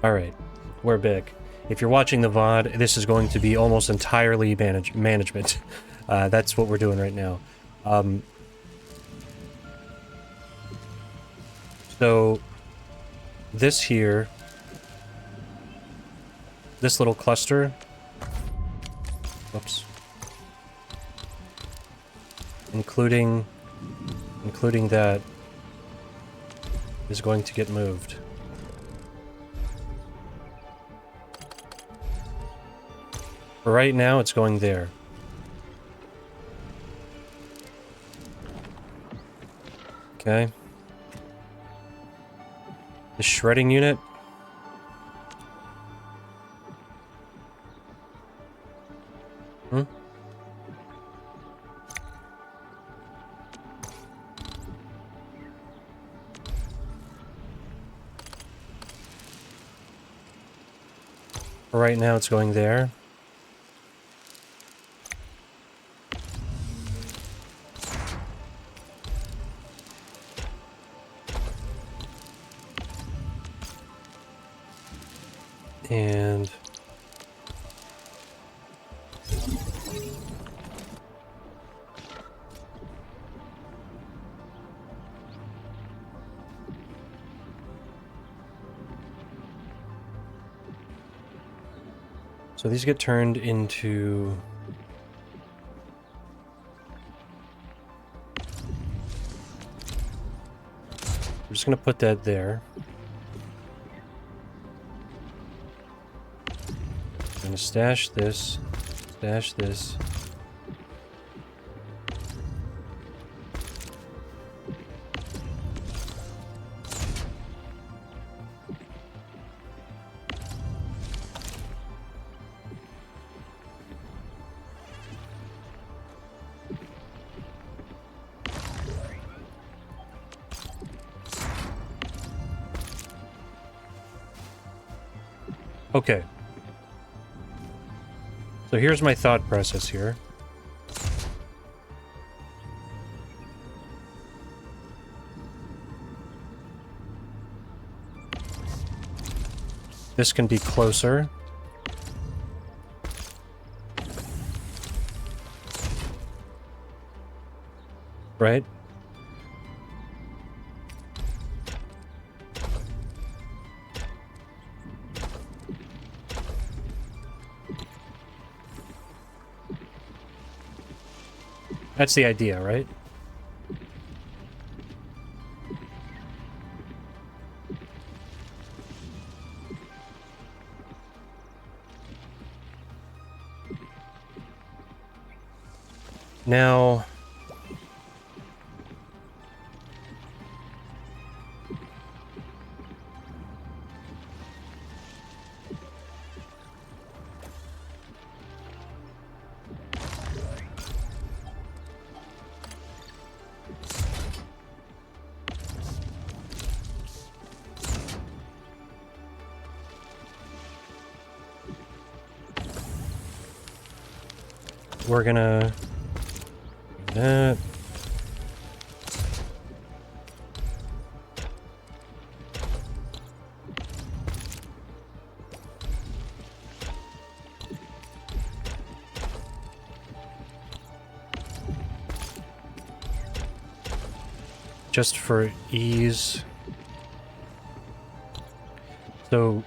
Alright, we're big. If you're watching the VOD, this is going to be almost entirely management. That's what we're doing right now. So, this here, this little cluster, whoops, including that, is going to get moved. For right now, it's going there. Okay. The shredding unit. Hmm? For right now, it's going there. And so these get turned into I'm just gonna put that there. I'm gonna stash this, stash this. Okay. So here's my thought process here. This can be closer. Right? That's the idea, right? Now, we're gonna do that. Just for ease. So,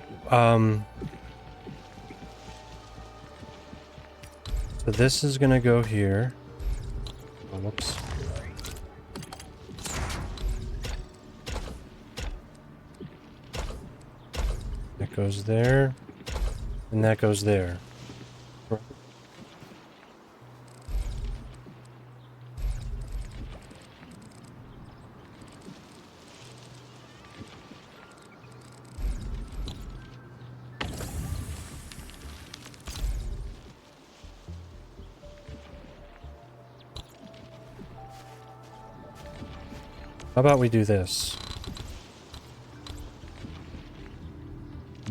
so this is gonna go here. Oh, whoops. That goes there, and that goes there. How about we do this?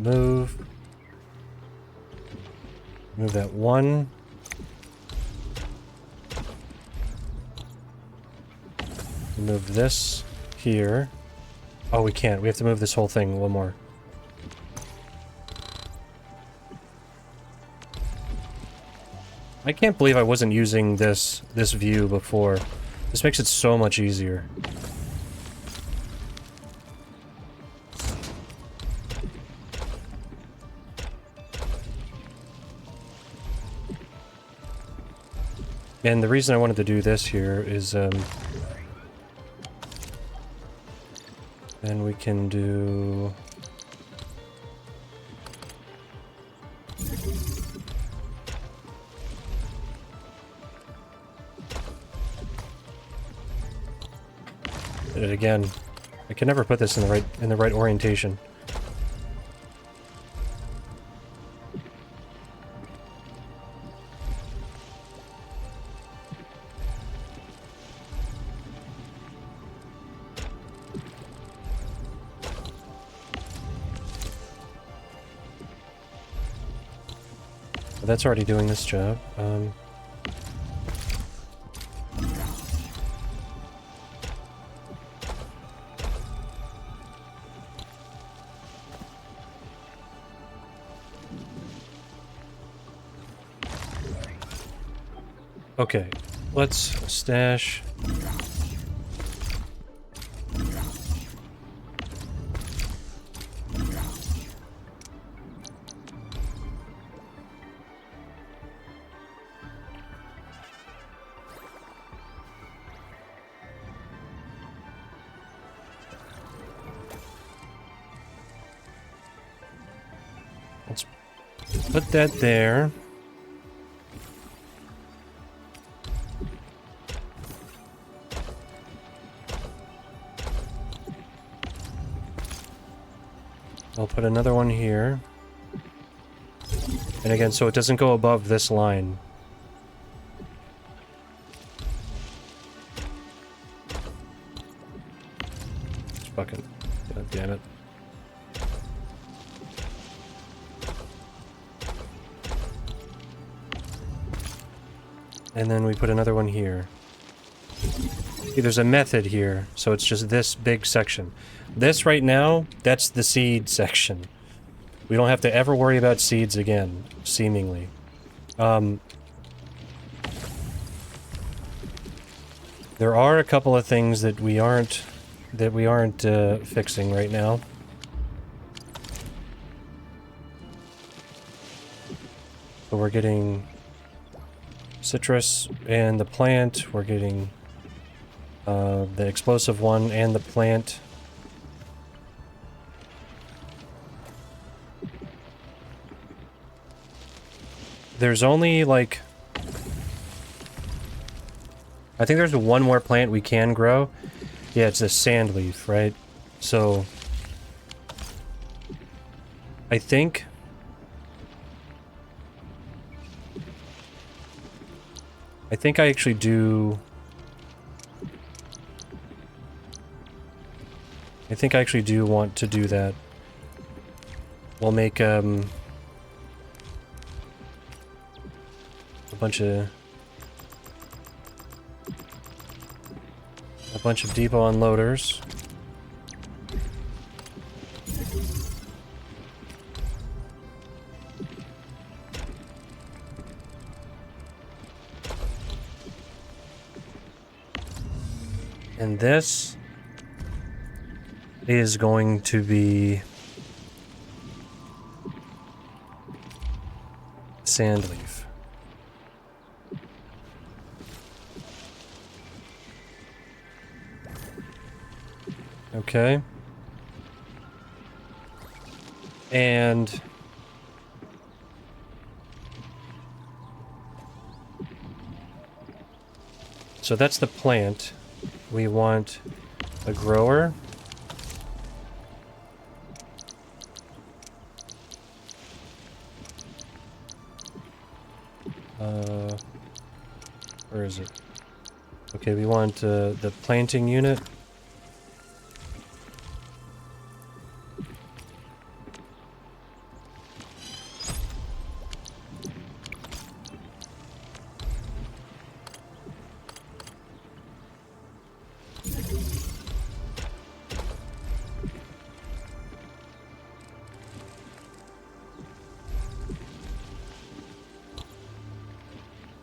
Move that one. Move this here. Oh, we can't. We have to move this whole thing one more. I can't believe I wasn't using this view before. This makes it so much easier. And the reason I wanted to do this here is, then we can do... Did it again. I can never put this in the right orientation. That's already doing this job. Okay, let's stash. Let's put that there. I'll put another one here. And again, so it doesn't go above this line. It's fucking... God damn it. And then we put another one here. See, there's a method here, so it's just this big section. This right now, that's the seed section. We don't have to ever worry about seeds again, seemingly. There are a couple of things that we aren't fixing right now. So we're getting citrus and the plant. We're getting the explosive one and the plant. There's only, like... I think there's one more plant we can grow. Yeah, it's a sand leaf, right? So... I think... I actually do... I think I actually do want to do that. We'll make, a bunch of depot unloaders. And this is going to be sand leaf. Okay. And so that's the plant. We want a grower. Where is it? Okay, we want the planting unit.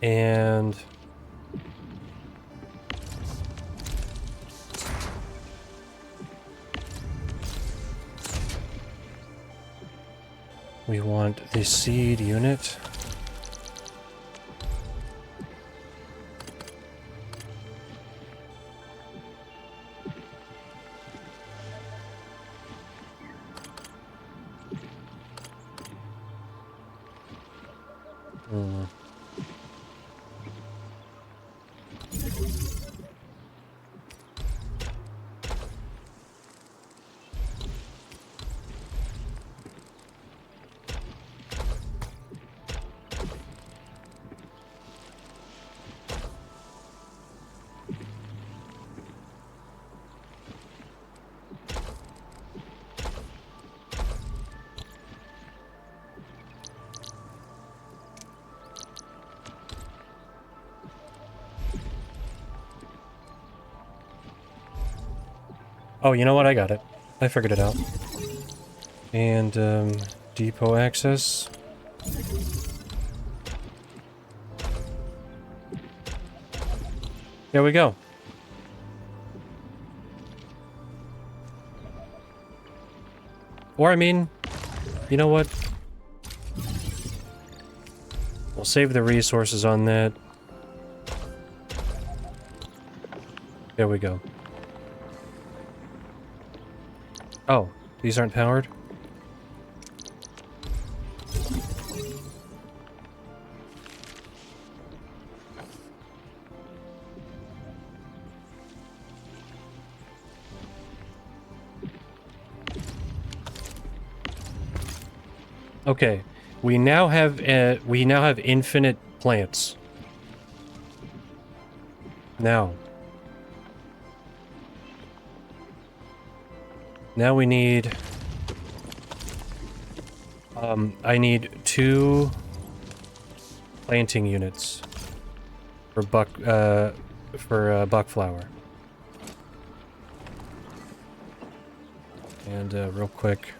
And we want the seed unit. Oh, you know what? I got it. I figured it out. And, depot access. There we go. Or, I mean, you know what? We'll save the resources on that. There we go. Oh, these aren't powered? Okay, we now have infinite plants. Now we need I need 2 planting units for Buckflower. And real quick,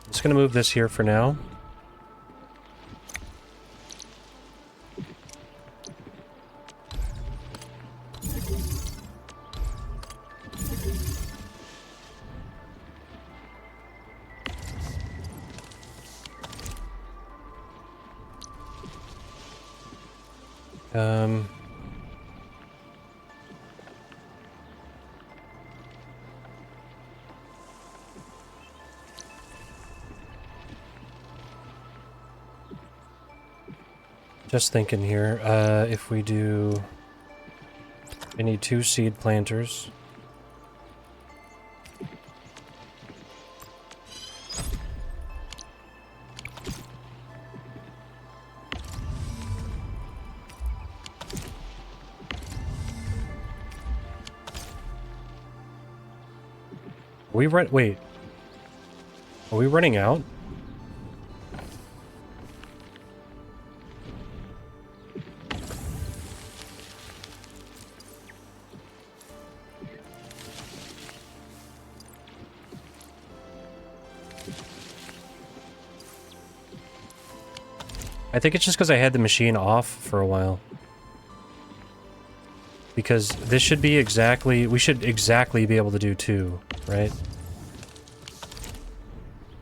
I'm just gonna move this here for now. Just thinking here, if we do... I need 2 seed planters. Wait. Are we running out? I think it's just because I had the machine off for a while. Because this should be exactly... We should exactly be able to do 2, right?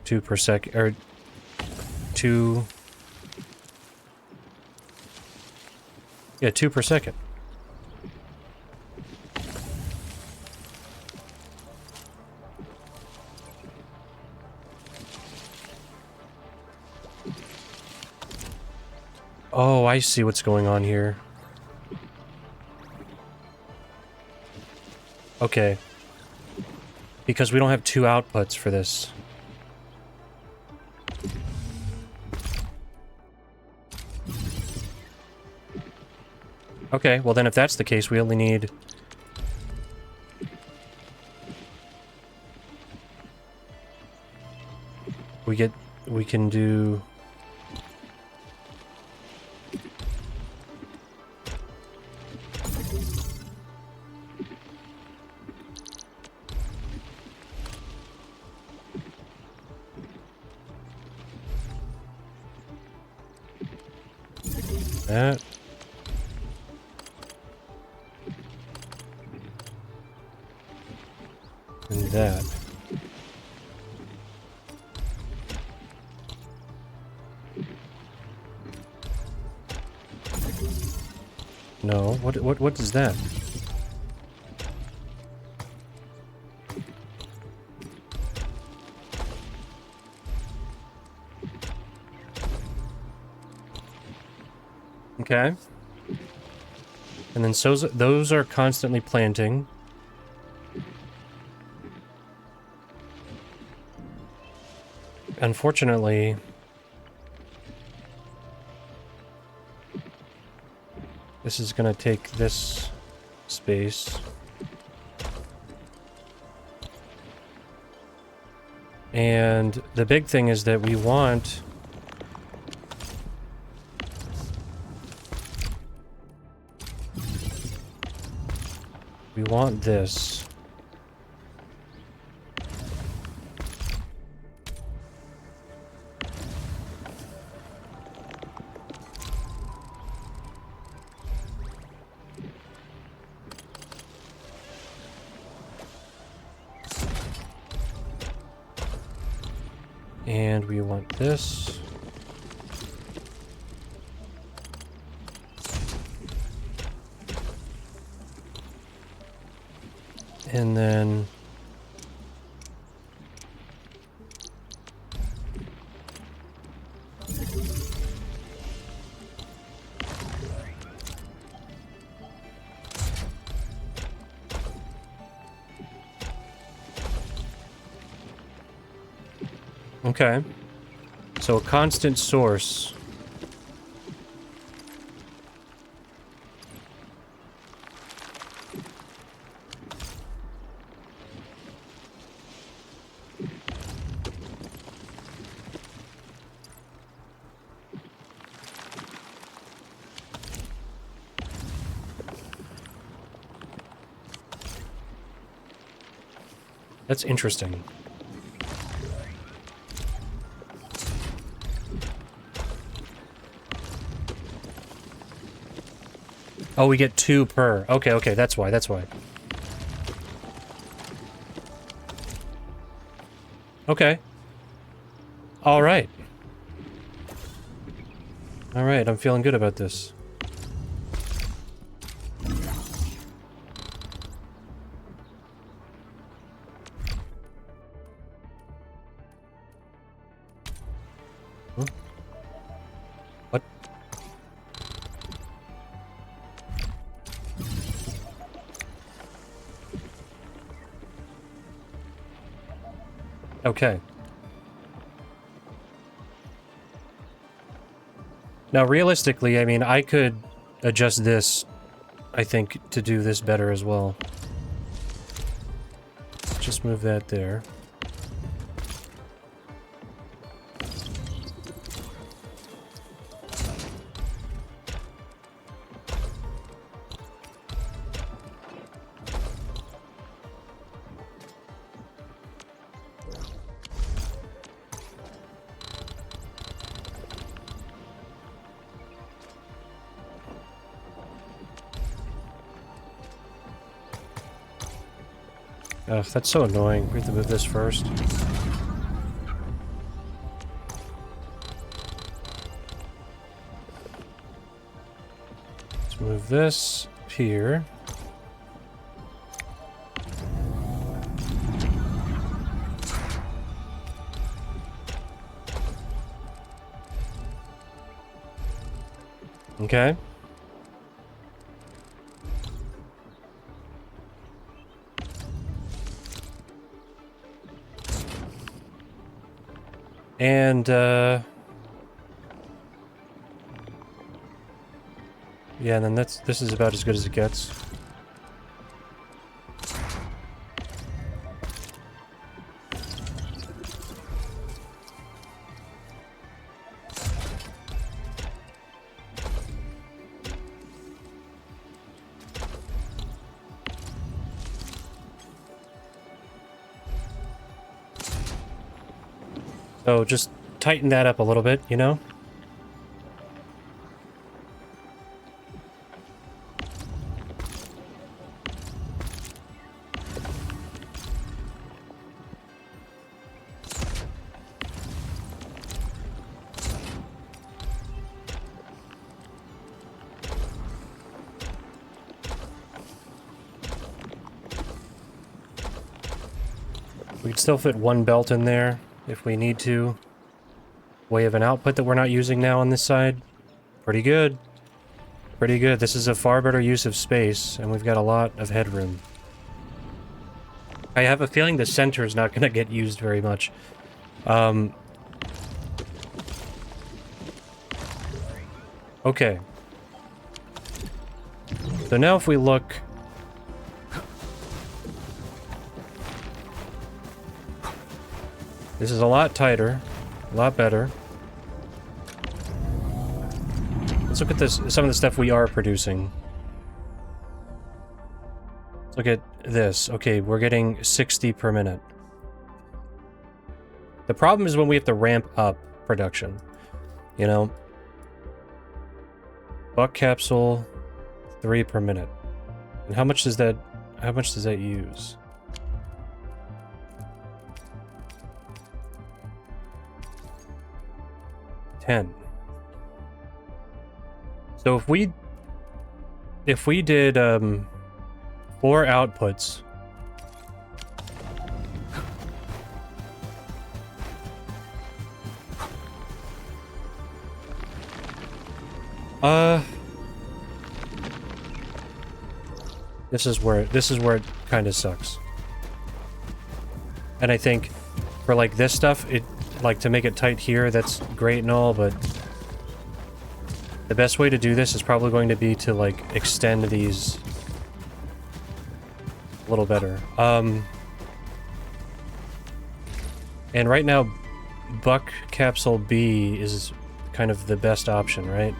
2 per second... Or... 2... Yeah, 2 per second. Oh, I see what's going on here. Okay. Because we don't have 2 outputs for this. Okay, well then if that's the case, we only need... We can do... That. And that. No, what is that? Okay. And then so those are constantly planting. Unfortunately, this is going to take this space. And the big thing is that we want this. And we want this. And then okay. So a constant source. That's interesting. Oh, we get 2 per. Okay, okay, that's why, that's why. Okay. Alright. Alright, I'm feeling good about this. Huh? What? Okay. Now, realistically, I mean, I could adjust this, I think, to do this better as well. Just move that there. Ugh, that's so annoying. We have to move this first. Let's move this here. Okay. And, yeah, and then this is about as good as it gets. So just tighten that up a little bit, you know? We could still fit one belt in there if we need to. Way of an output that we're not using now on this side. Pretty good. Pretty good. This is a far better use of space, and we've got a lot of headroom. I have a feeling the center is not going to get used very much. Okay. So now if we look... This is a lot tighter, a lot better. Let's look at this, some of the stuff we are producing. Let's look at this. Okay, we're getting 60 per minute. The problem is when we have to ramp up production. You know? Buck capsule, 3 per minute. And how much does that use? So if we did 4 outputs, this is where it kind of sucks. And I think for like this stuff, like to make it tight here, that's great and all, but the best way to do this is probably going to be to like extend these a little better. And right now, Buck Capsule B is kind of the best option, right?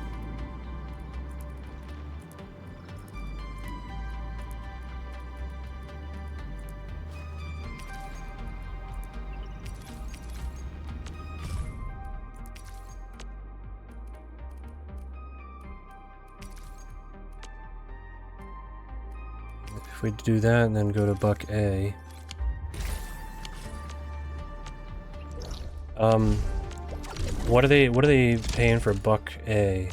If we do that and then go to Buck A. What are they paying for Buck A?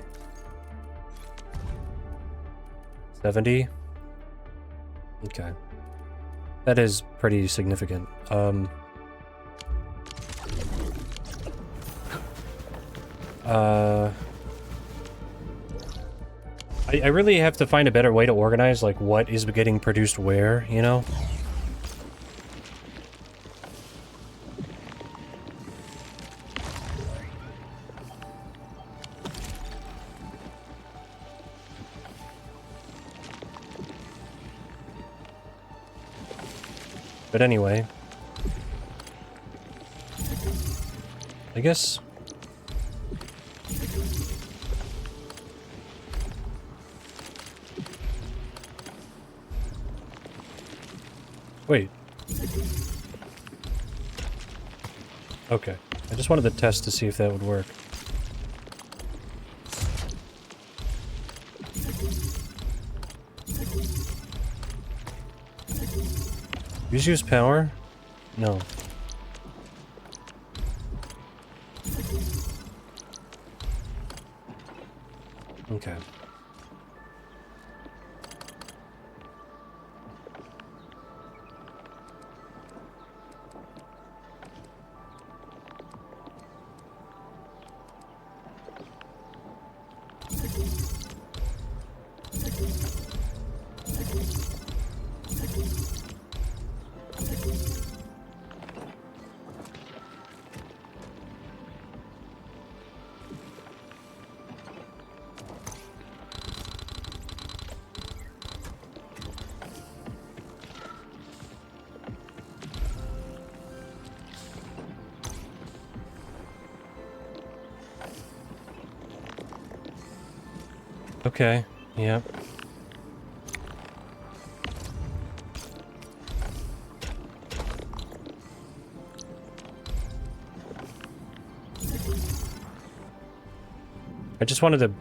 70? Okay. That is pretty significant. I really have to find a better way to organize, like, what is getting produced where, you know? But anyway... I guess... Wait. Okay. I just wanted to test to see if that would work. Use power? No. Okay. Okay, yep. I just wanted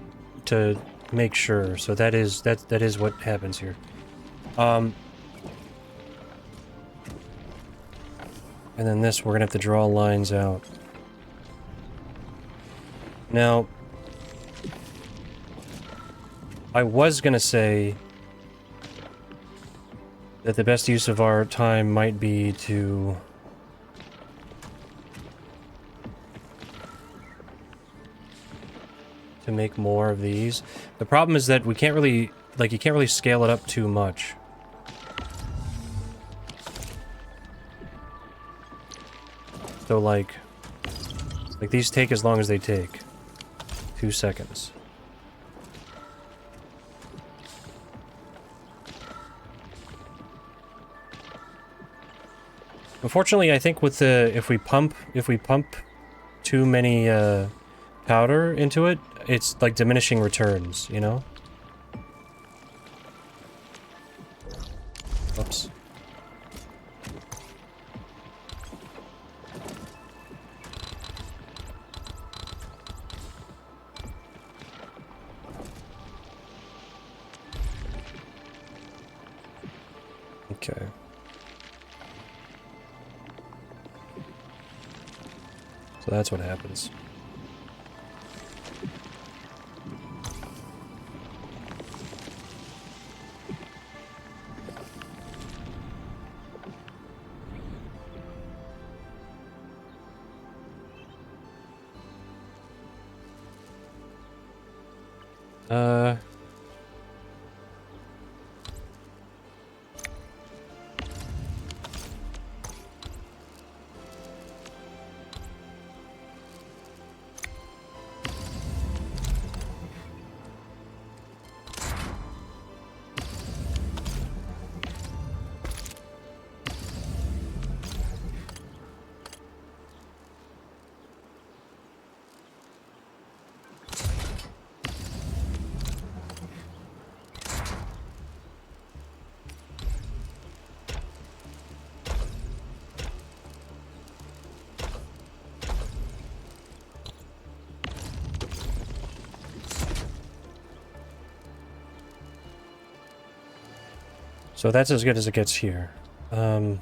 to make sure, so that is what happens here. And then this, we're gonna have to draw lines out. Now, I was gonna say that the best use of our time might be to to make more of these. The problem is that we can't really, like, you can't really scale it up too much. So, like these take as long as they take. 2 seconds. Unfortunately, I think with the if we pump too many powder into it, it's like diminishing returns, you know? Oops. Okay. So that's what happens. So that's as good as it gets here. Well,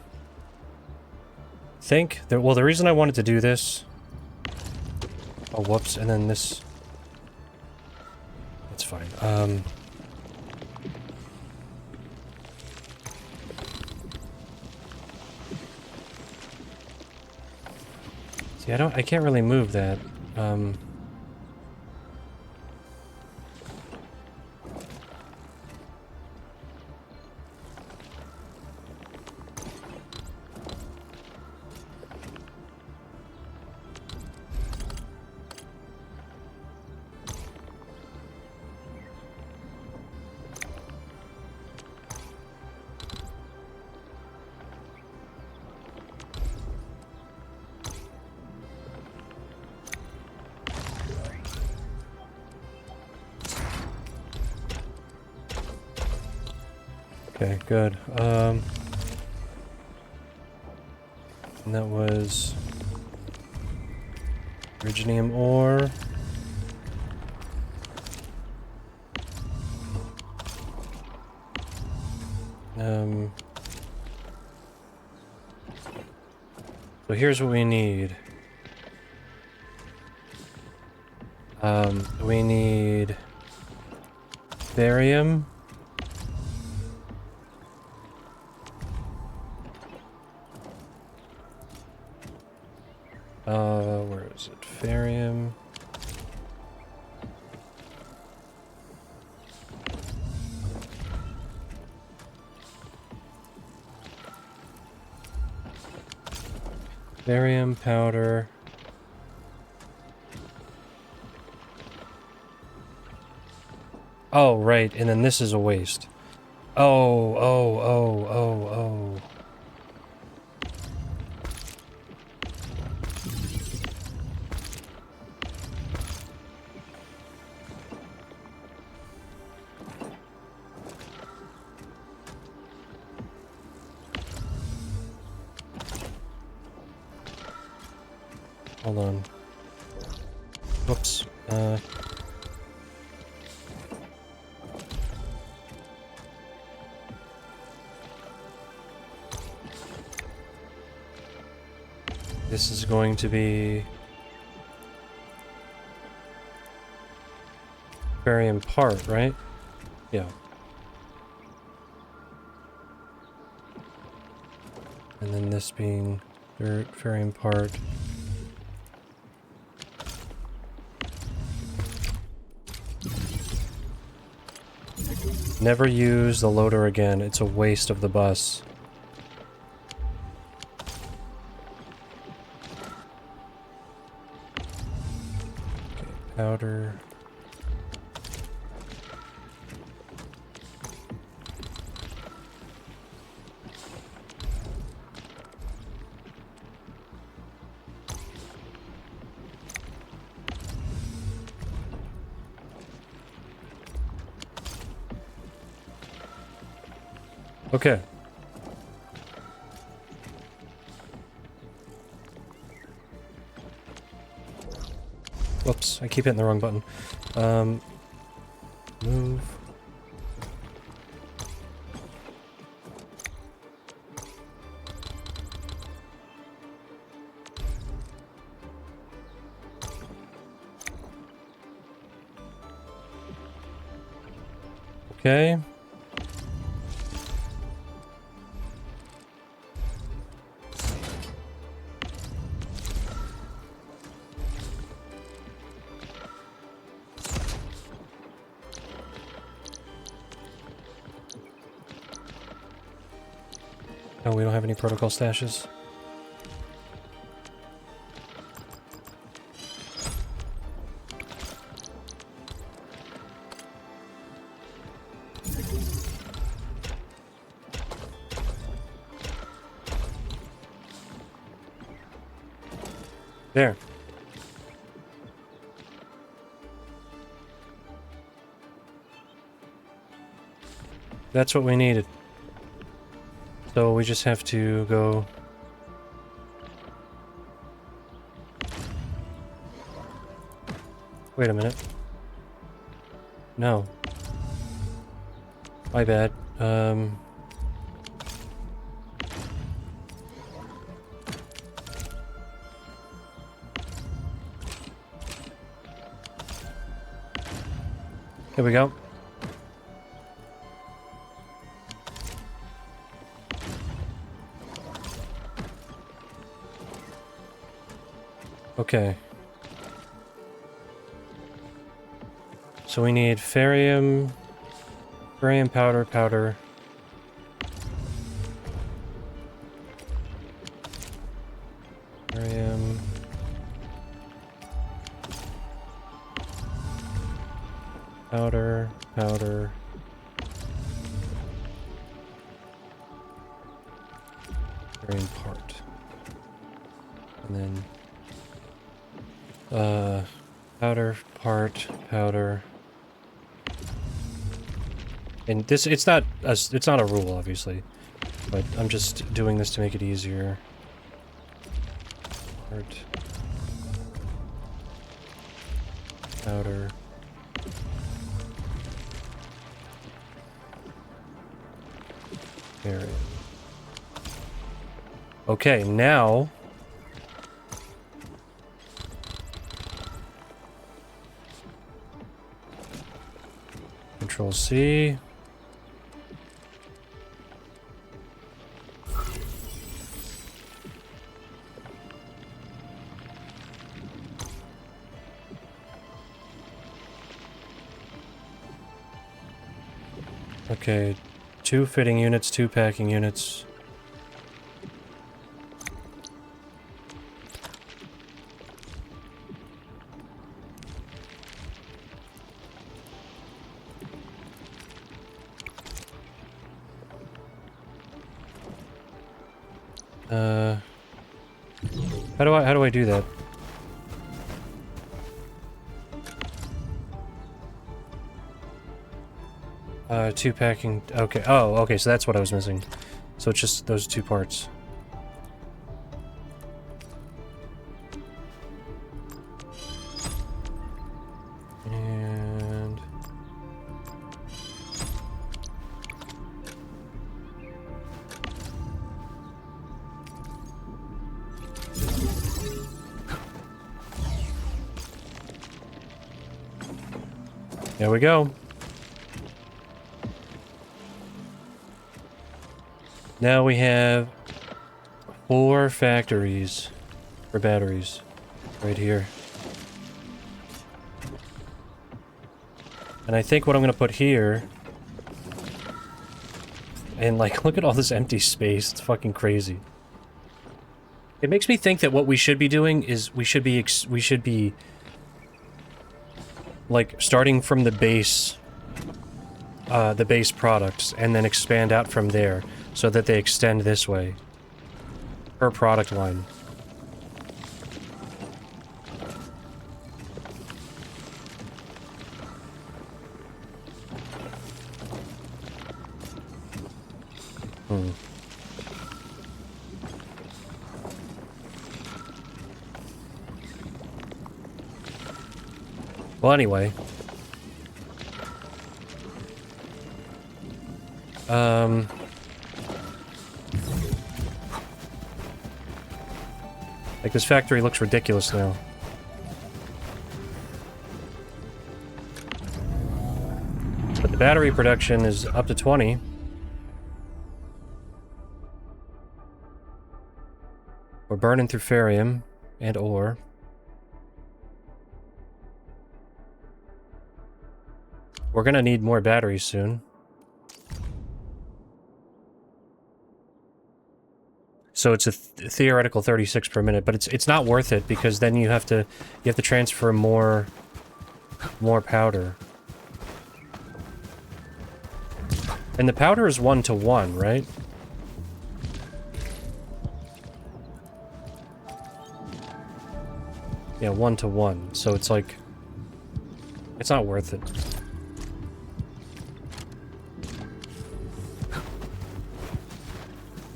the reason I wanted to do this... Oh, whoops, and then this... That's fine. See, I can't really move that. Okay, good. And that was Originium ore. So here's what we need. We need Farium. Where is it? Farium. Farium powder. Oh, right, and then this is a waste. Oh. Hold on. Whoops. This is going to be Farium part, right? Yeah. And then this being dirt, Farium part. Never use the loader again. It's a waste of the bus. Okay, powder. Okay. Whoops, I keep hitting the wrong button. Move. Okay. Oh, we don't have any protocol stashes. There. That's what we needed. So we just have to go... Wait a minute. No. My bad. Here we go. Okay. So we need Farium, powder, Farium, powder. Farium part. And then powder, part, powder. And this, it's not a rule, obviously, but I'm just doing this to make it easier. Part, powder. There. Okay, now Control C. Okay, 2 fitting units, 2 packing units. How do I do that? Two packing. Okay. Oh, okay. So that's what I was missing. So it's just those 2 parts. And there we go. Now we have 4 factories for batteries right here. And I think what I'm going to put here And, like, look at all this empty space. It's fucking crazy. It makes me think that what we should be doing is we should be like starting from the base products and then expand out from there so that they extend this way per product line. Well, anyway. Like, this factory looks ridiculous now. But the battery production is up to 20. We're burning through Farium and ore. We're gonna need more batteries soon. So it's a theoretical 36 per minute, but it's not worth it because then you have to transfer more powder. And the powder is 1-to-1, right? Yeah, 1-to-1. So it's like, it's not worth it.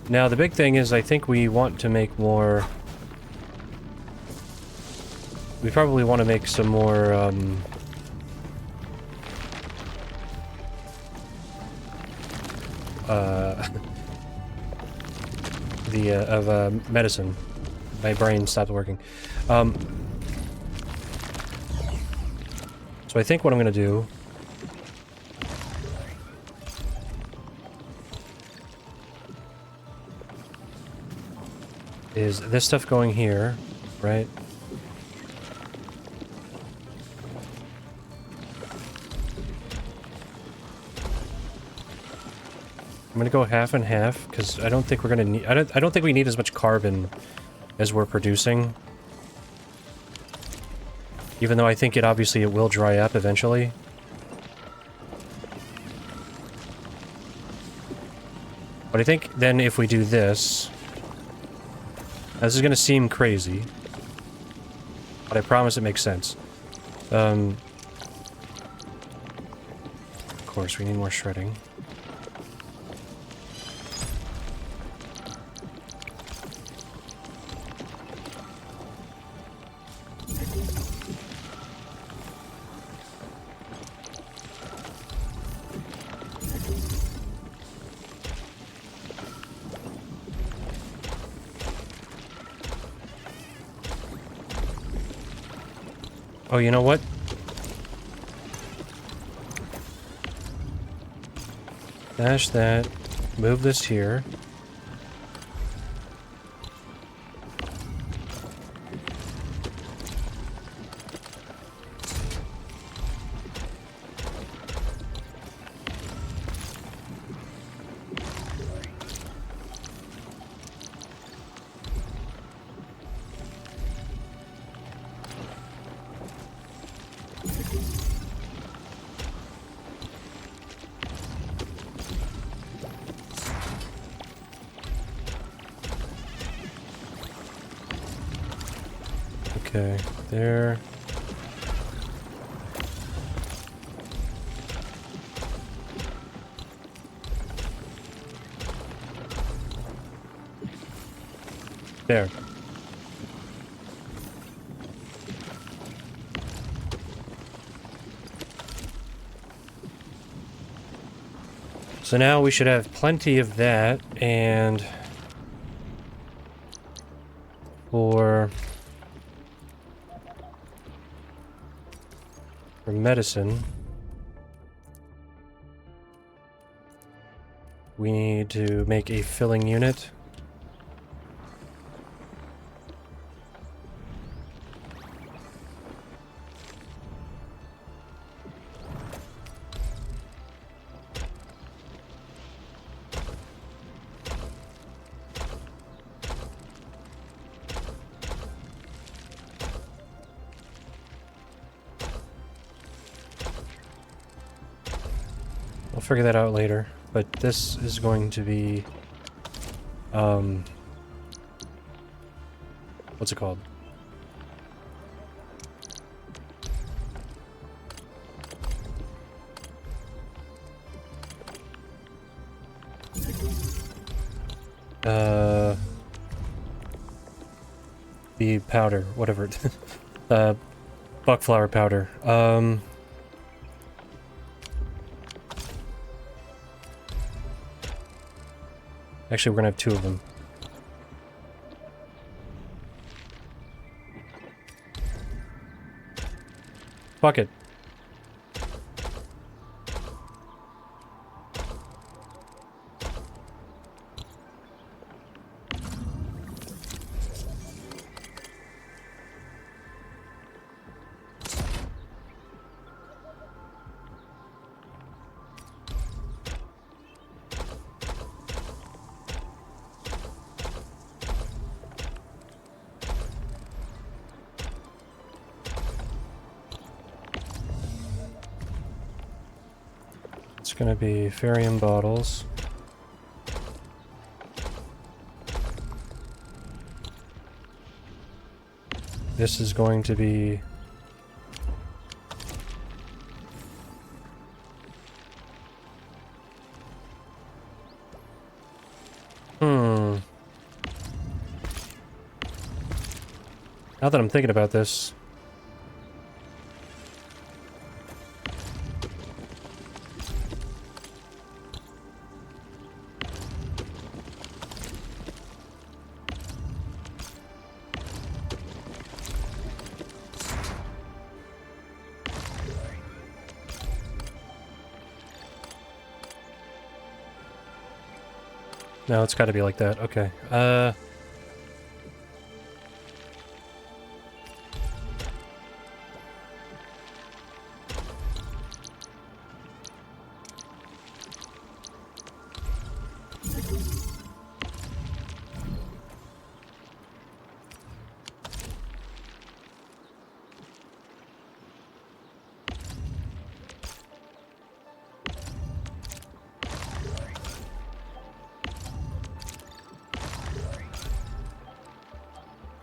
Now, the big thing is I think we want to make more... We probably want to make some more, medicine. My brain stopped working. So I think what I'm gonna do... is this stuff going here, right? I'm gonna go half and half because I don't think we're gonna need. I don't think we need as much carbon as we're producing. Even though I think it will dry up eventually. But I think then if we do this. This is gonna seem crazy, but I promise it makes sense. Of course, we need more shredding. Oh, you know what? Dash that. Move this here. Okay, there. There. So now we should have plenty of that, and for medicine, we need to make a filling unit. figure that out later. But this is going to be... what's it called? The powder, whatever. Buckflower powder. Actually, we're gonna have 2 of them. Fuck it. It's gonna be Farium bottles. This is going to be... Now that I'm thinking about this... No, it's gotta be like that. Okay.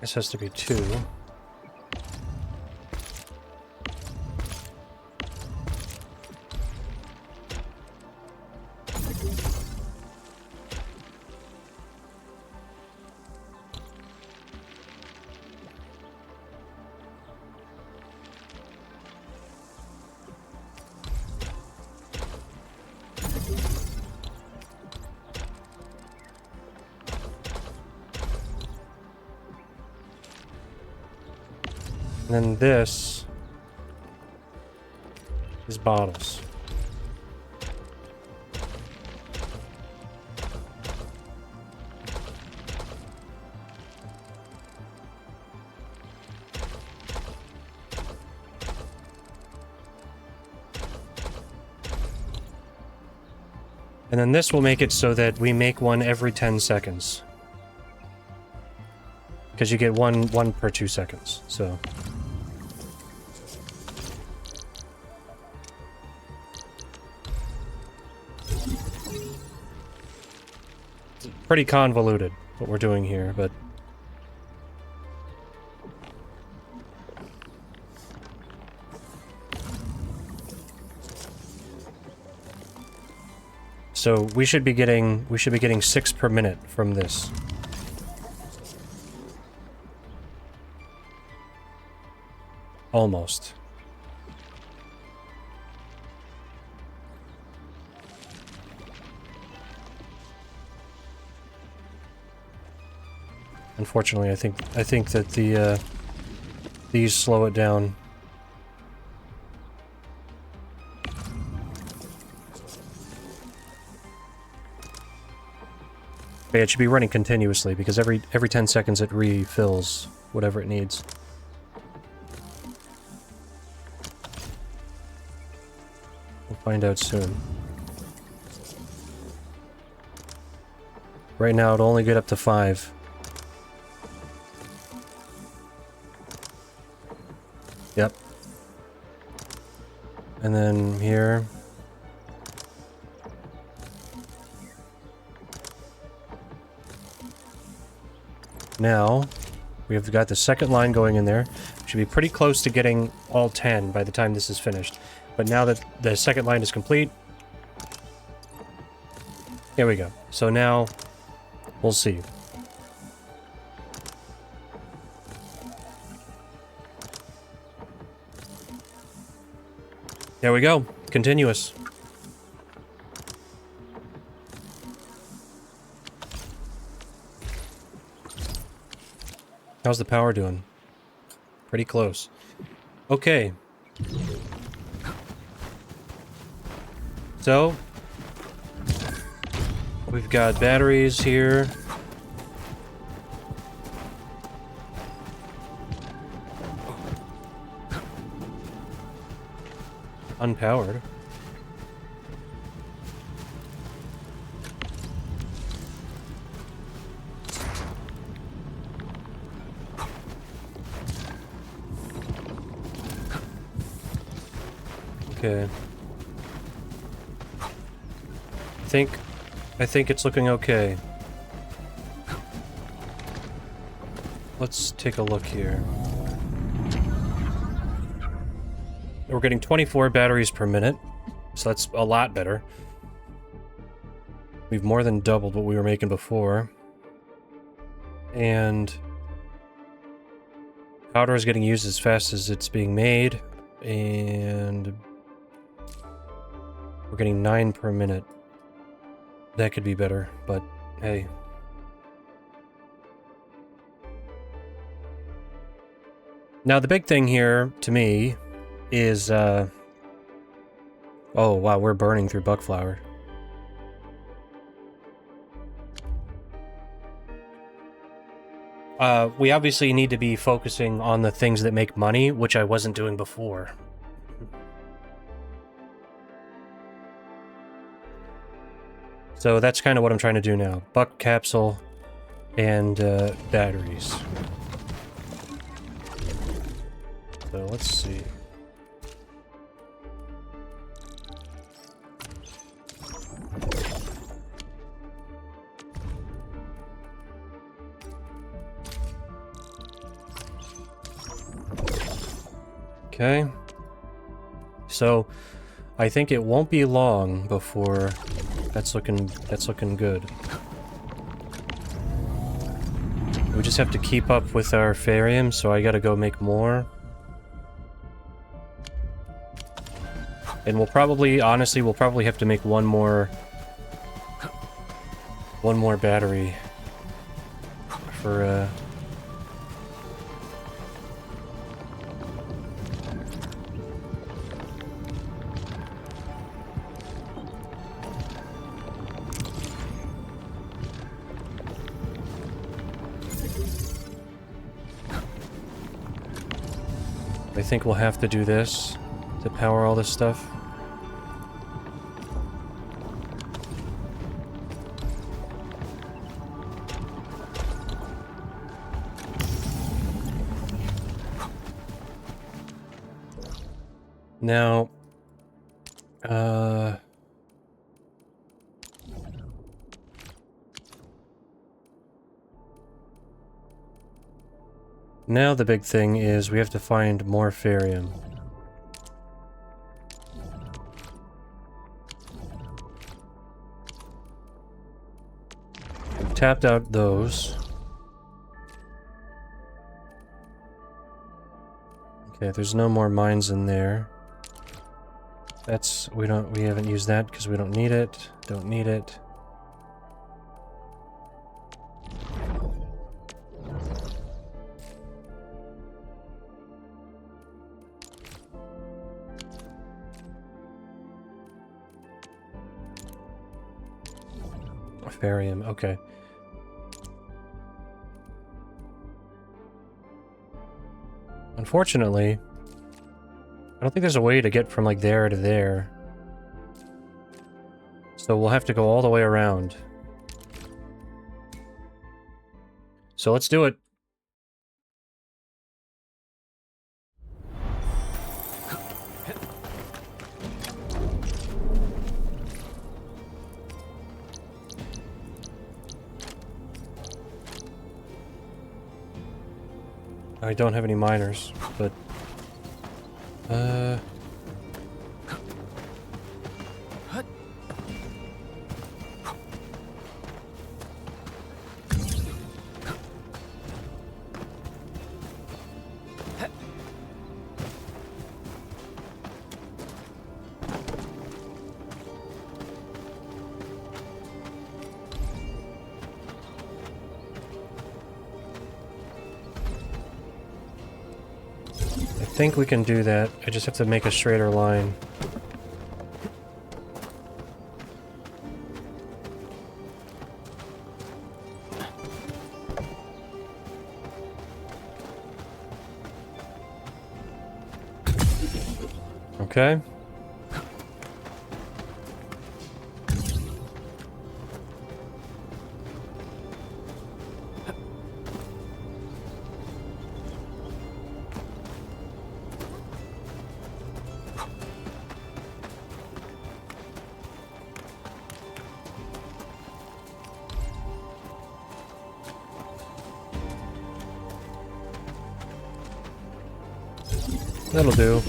This has to be 2. And then this is bottles. And then this will make it so that we make one every 10 seconds. Because you get one per 2 seconds, so... Pretty convoluted, what we're doing here, but... So we should be getting 6 per minute from this. Almost. Unfortunately, I think that these slow it down. But yeah, it should be running continuously because every 10 seconds it refills whatever it needs. We'll find out soon. Right now it'll only get up to 5. Yep. And then here. Now, we have got the second line going in there. Should be pretty close to getting all 10 by the time this is finished. But now that the second line is complete, here we go. So now, we'll see. There we go. Continuous. How's the power doing? Pretty close. Okay. So, we've got batteries here. Unpowered. Okay. I think it's looking okay. Let's take a look here. We're getting 24 batteries per minute, so that's a lot better. We've more than doubled what we were making before. And powder is getting used as fast as it's being made, and we're getting 9 per minute. That could be better, but hey. Now the big thing here, to me, is, oh wow, we're burning through Buckflower. We obviously need to be focusing on the things that make money, which I wasn't doing before. So that's kind of what I'm trying to do now. Buck, capsule, and batteries. So let's see. Okay. So I think it won't be long before that's looking good. We just have to keep up with our Farium, so I gotta go make more. And we'll probably, honestly, we'll probably have to make one more battery for I think we'll have to do this to power all this stuff. Now, now the big thing is we have to find more Farium. We've tapped out those. Okay, there's no more mines in there. That's, we haven't used that because we don't need it. Don't need it. Farium, okay. Unfortunately, I don't think there's a way to get from like there to there. So we'll have to go all the way around. So let's do it. I don't have any miners, but... I think we can do that. I just have to make a straighter line. Okay. That'll do.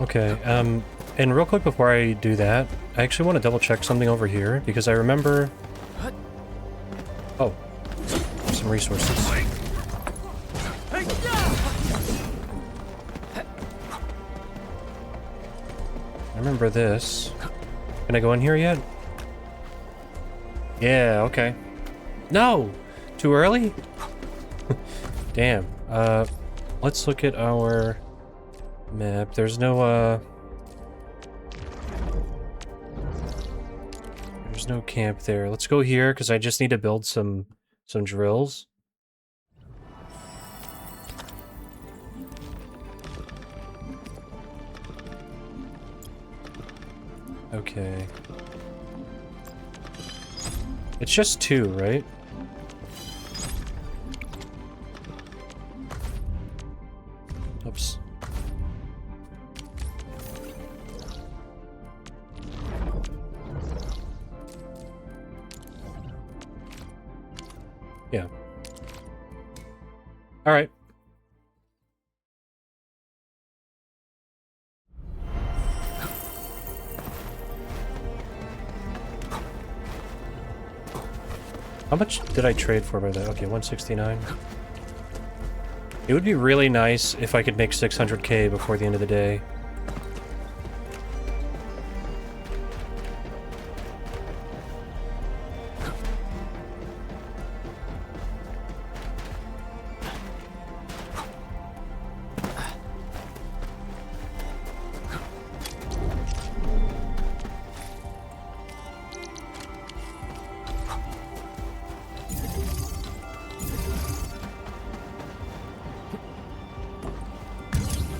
Okay, and real quick before I do that, I actually want to double check something over here, because I remember... Oh, some resources. I remember this. Can I go in here yet? Yeah, okay. No! Too early? Damn. Let's look at our... map. There's no camp there. Let's go here because I just need to build some drills. Okay. It's just 2, right? Oops. Yeah. All right. How much did I trade for by that? Okay, 169. It would be really nice if I could make 600k before the end of the day.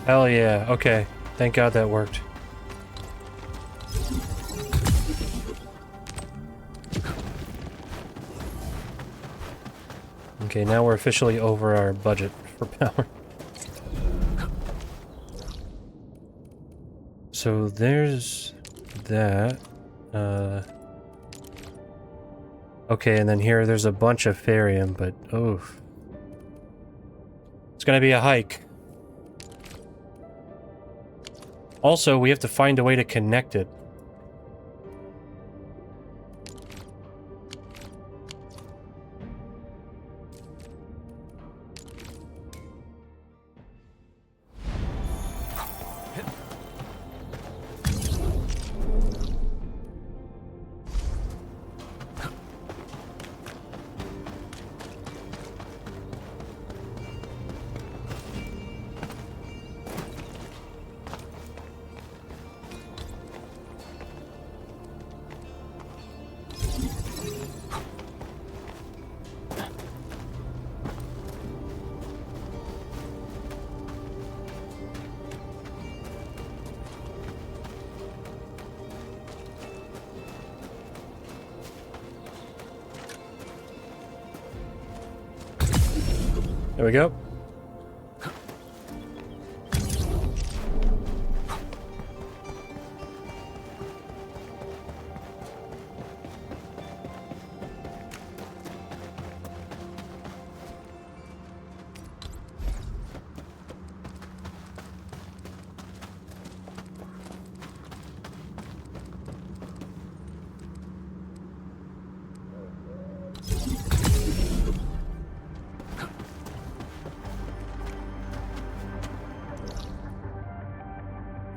Hell yeah, okay. Thank God that worked. Okay, now we're officially over our budget for power. So there's that. Okay, and then here there's a bunch of Farium, but oof. It's gonna be a hike. Also, we have to find a way to connect it. There we go.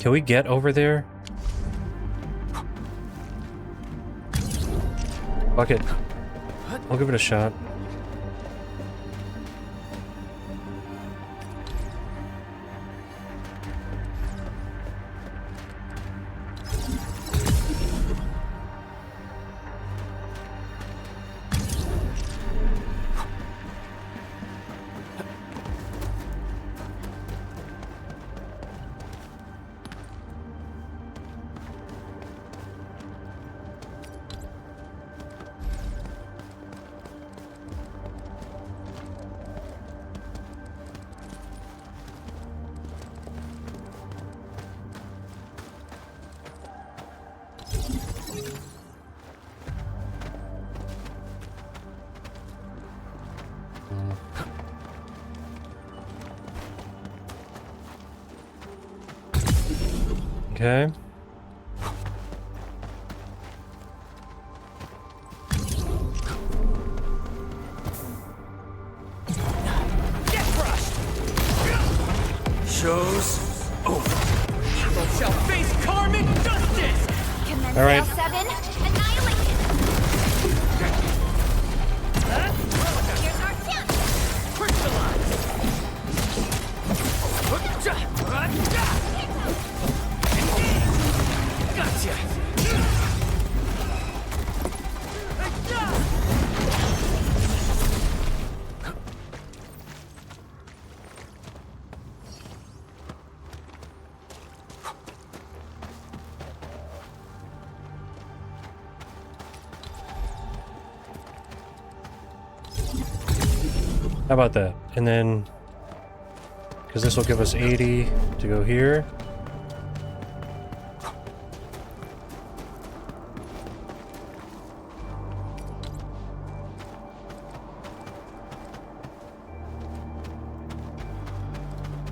Can we get over there? Fuck it. I'll give it a shot. Okay. Get crushed! Show's over. Evil shall face karmic justice! Commence All right. 7, annihilation! Here's our chance! Crystallize! Gotcha! How about that? And then, because this will give us 80 to go here.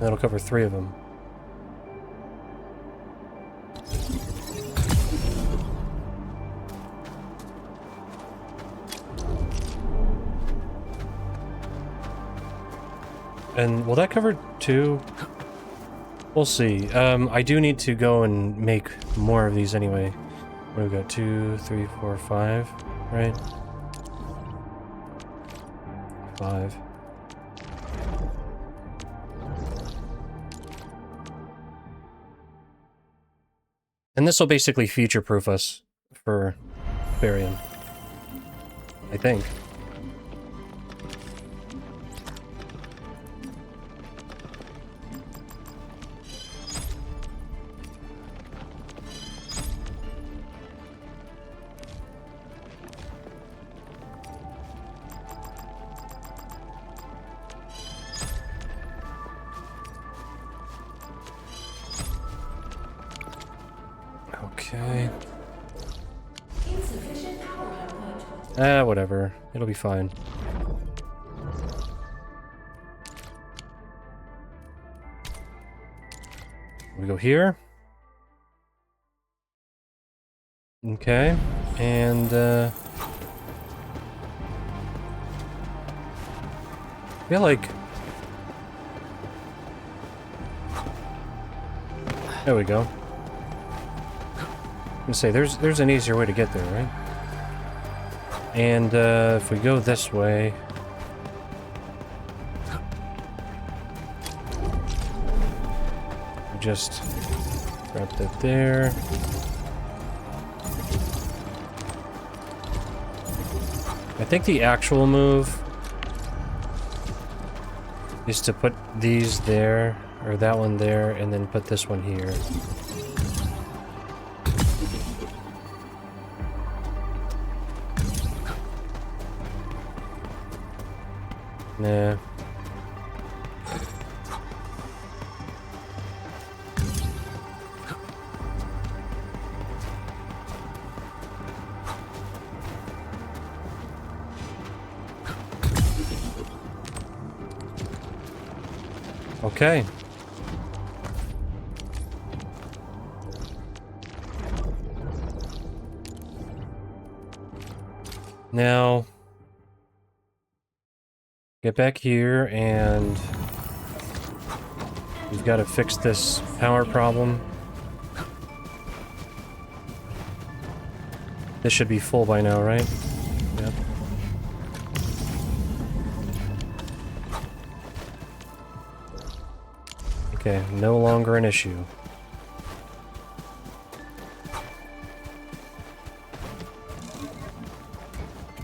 That'll cover 3 of them. And will that cover 2? We'll see. I do need to go and make more of these anyway. What do we got? 2, 3, 4, 5, right? 5. And this will basically future-proof us for Farium, I think. Okay. Whatever. It'll be fine. We go here. Okay. And, I feel like... There we go. I'm gonna say, there's an easier way to get there, right? And, if we go this way... Just grab that there. I think the actual move is to put these there, or that one there, and then put this one here. Nah. Okay. Now, get back here and we've got to fix this power problem. This should be full by now, right? Yep. Okay, no longer an issue.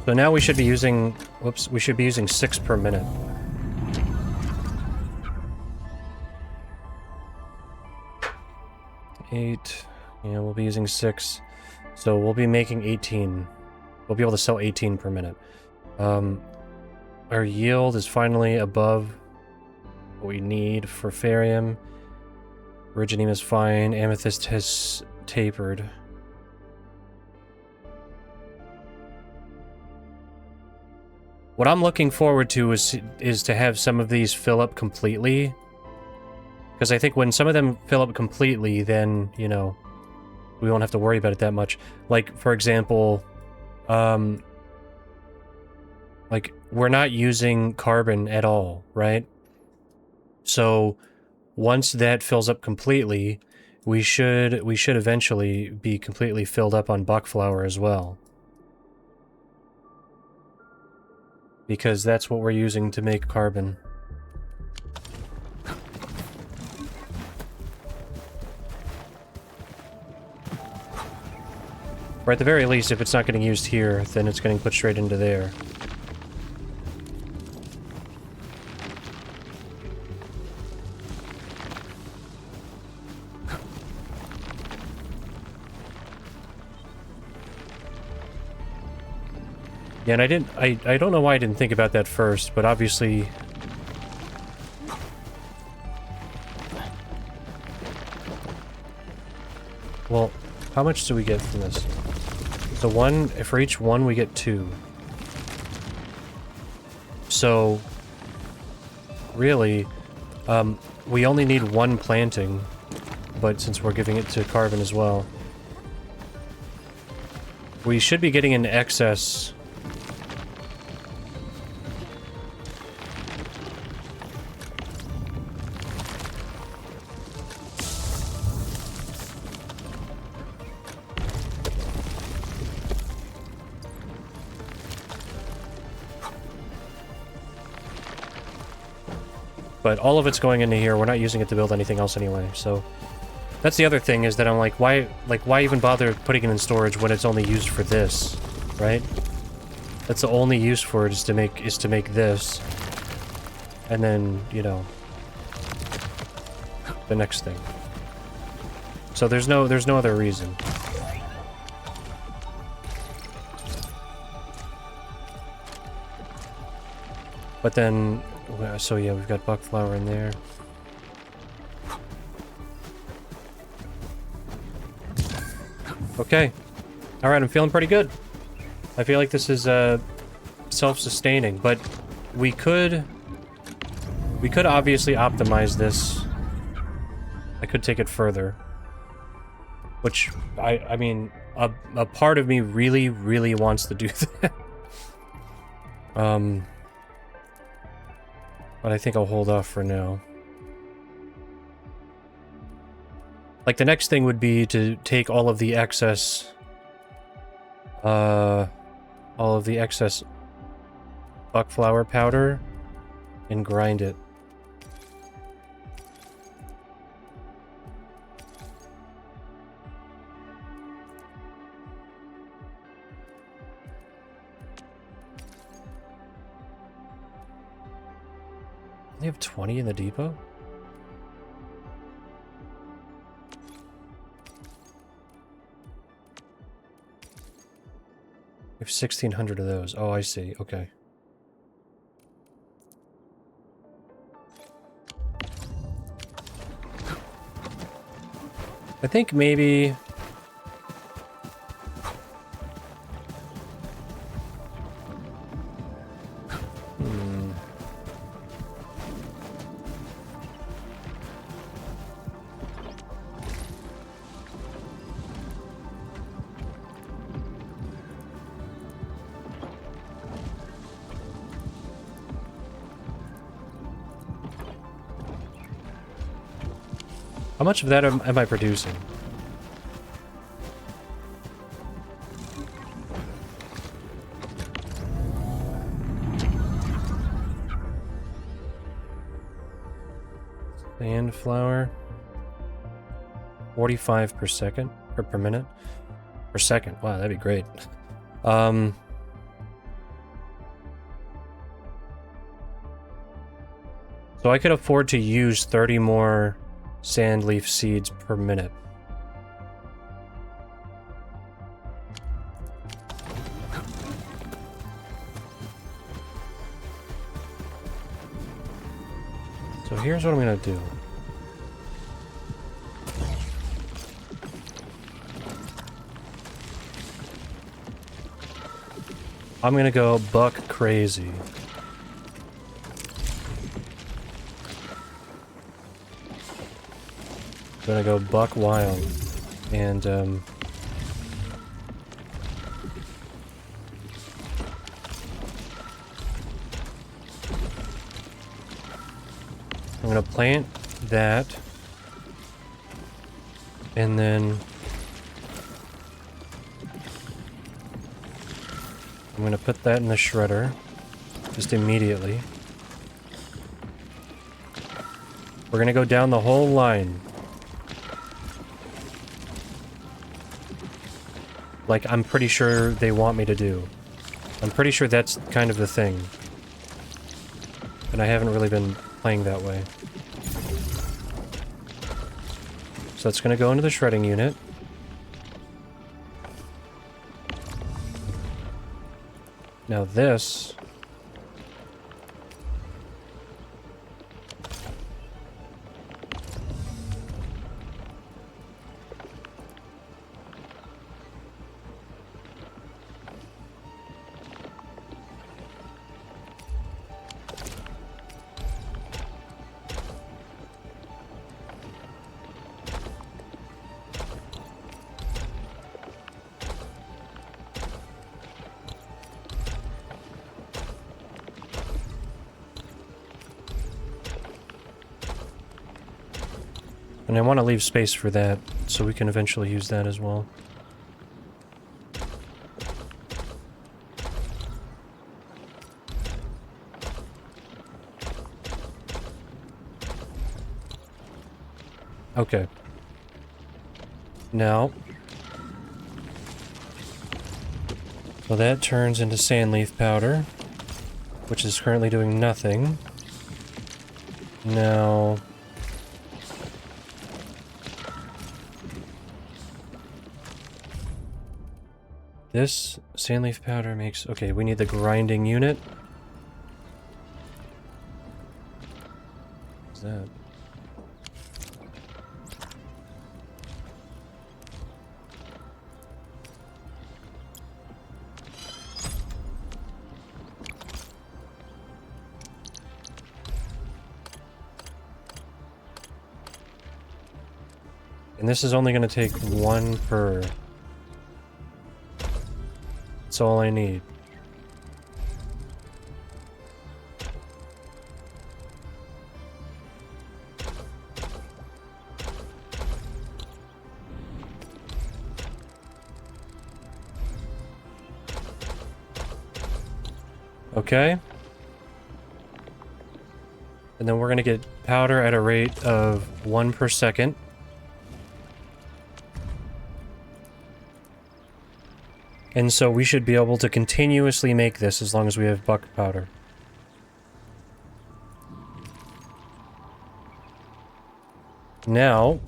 So now we should be using, whoops, we should be using 6 per minute. Eight, yeah, we'll be using 6. So we'll be making 18. We'll be able to sell 18 per minute. Our yield is finally above what we need for Farium. Originium is fine. Amethyst has tapered. What I'm looking forward to is to have some of these fill up completely. Because I think when some of them fill up completely, then, you know, we won't have to worry about it that much. Like, for example, like, we're not using carbon at all, right? So, once that fills up completely, we should eventually be completely filled up on Buckflower as well. Because that's what we're using to make carbon. Or at the very least, if it's not getting used here, then it's getting put straight into there. Yeah, and I don't know why I didn't think about that first, but obviously... Well, how much do we get from this? So one, for each one we get 2. So, really, we only need 1 planting, but since we're giving it to carbon as well, we should be getting an excess. But all of it's going into here. We're not using it to build anything else anyway, so... That's the other thing, is that I'm like, why even bother putting it in storage when it's only used for this, right? That's the only use for it, is to make this. And then, you know... the next thing. So there's no other reason. But then... So yeah, we've got Buckflower in there. Okay. Alright, I'm feeling pretty good. I feel like this is self-sustaining, but we could obviously optimize this. I could take it further. Which, I mean, a part of me really, really wants to do that. But I think I'll hold off for now. Like, the next thing would be to take all of the excess... Buckflower powder and grind it. They have 20 in the depot? We have 1,600 of those. Oh, I see. Okay. I think maybe... How much of that am I producing? Sandflower. 45 per second, or per minute? Per second. Wow, that'd be great. So I could afford to use 30 more sand leaf seeds per minute. So here's what I'm gonna do. I'm gonna go buck crazy. I'm gonna go buck wild. And, I'm gonna plant that. And then I'm gonna put that in the shredder. Just immediately. We're gonna go down the whole line. Like, I'm pretty sure they want me to do. I'm pretty sure that's kind of the thing. And I haven't really been playing that way. So it's gonna go into the shredding unit. Now this... And I want to leave space for that, so we can eventually use that as well. Okay. Now... so that turns into sand leaf powder, which is currently doing nothing. Now... this sand leaf powder makes... okay, we need the grinding unit. What's that? And this is only going to take one per... that's all I need. Okay. And then we're gonna get powder at a rate of 1 per second. And so we should be able to continuously make this as long as we have buck powder. Now,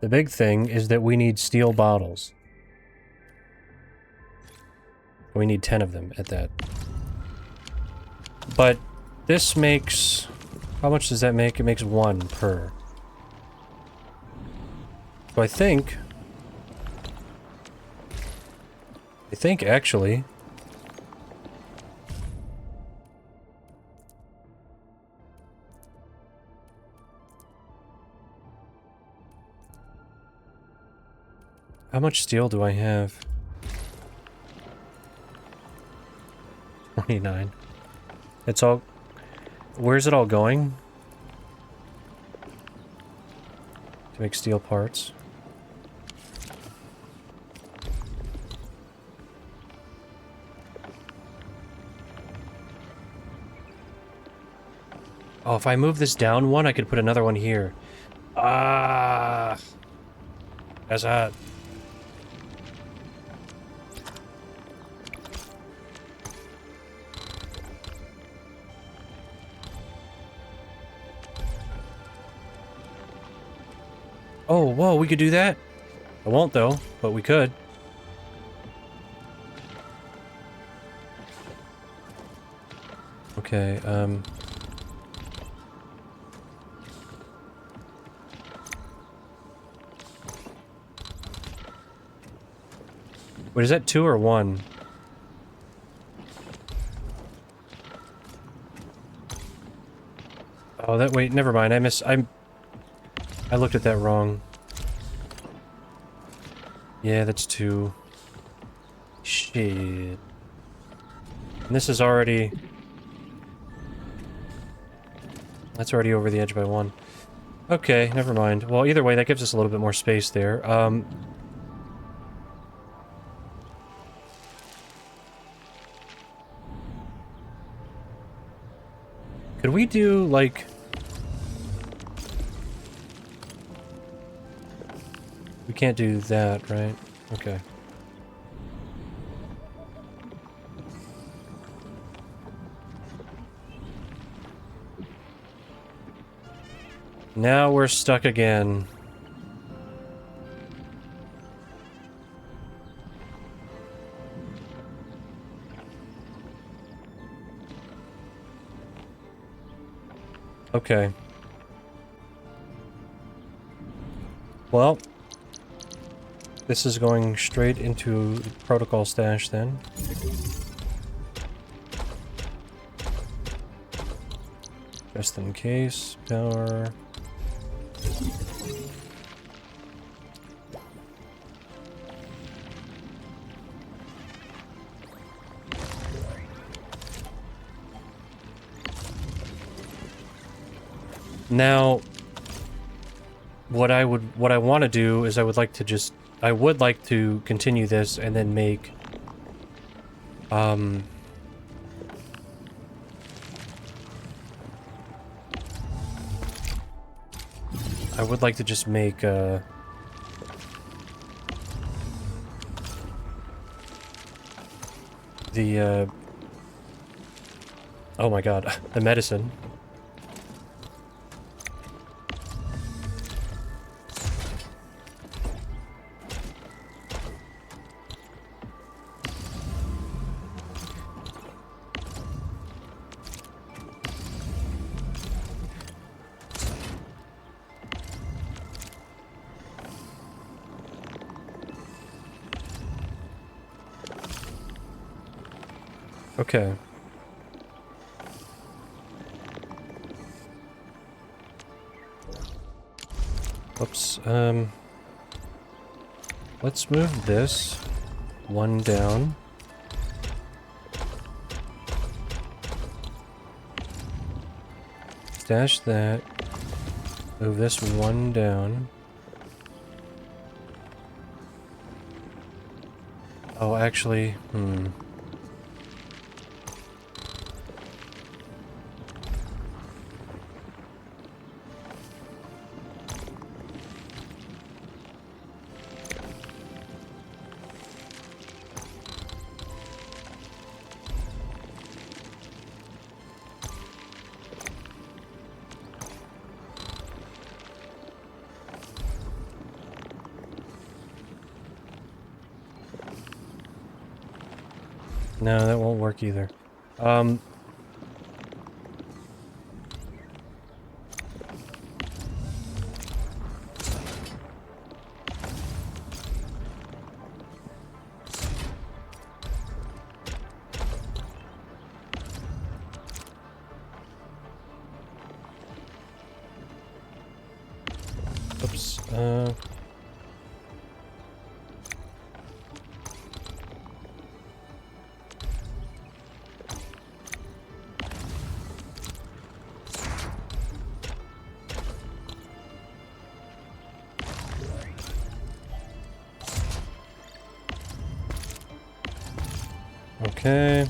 the big thing is that we need steel bottles. We need 10 of them at that. But this makes... how much does that make? It makes 1 per. So I think actually... how much steel do I have? 29. It's all... where's it all going? to make steel parts. Oh, if I move this down one, I could put another one here. Ah, that's hot. Oh, whoa, we could do that? I won't, though, but we could. Okay, wait, is that 2 or 1? Oh, that, wait, never mind, I looked at that wrong. Yeah, that's 2. Shit. And this is already... That's already over the edge by 1. Okay, never mind. Well, either way, that gives us a little bit more space there. Could we do, like... We can't do that, right? Okay. Now we're stuck again. Okay. Well, this is going straight into the protocol stash then. Just in case, power. Now, what I want to do is I would like to continue this and then make I would like to just make the oh my god, the medicine. Okay. Oops, let's move this one down. Stash that. Move this one down. Oh, actually, no, that won't work either. Oops, Okay.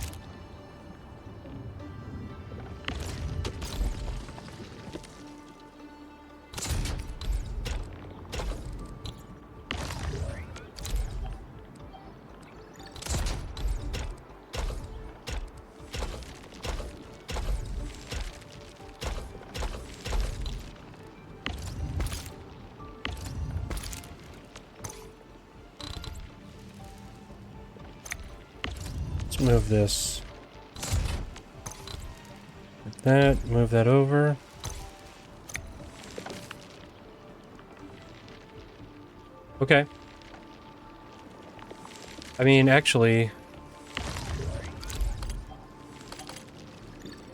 Let's move this. Like that, move that over. Okay. I mean, actually,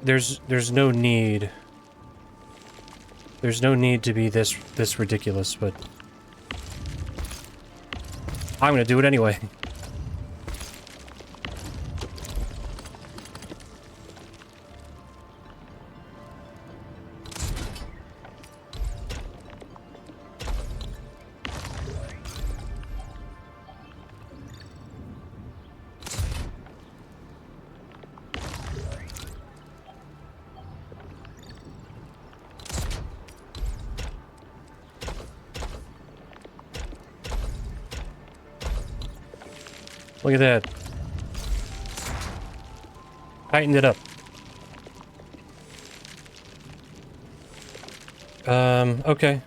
there's no need. There's no need to be this ridiculous, but I'm gonna do it anyway. Look at that. Tightened it up. Okay.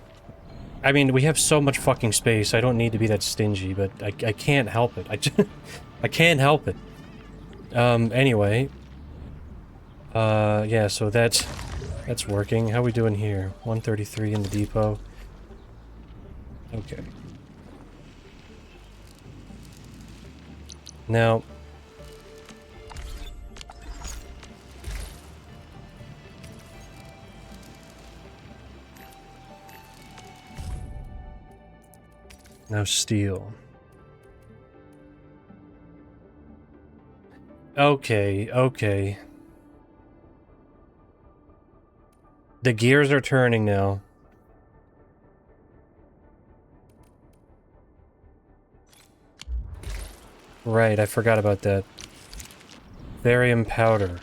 I mean, we have so much fucking space. I don't need to be that stingy, but I can't help it. I can't help it. Anyway. Yeah, so that's working. How are we doing here? 133 in the depot. Okay. Now... Now steel. Okay, okay. The gears are turning now. Right, I forgot about that. Farium powder.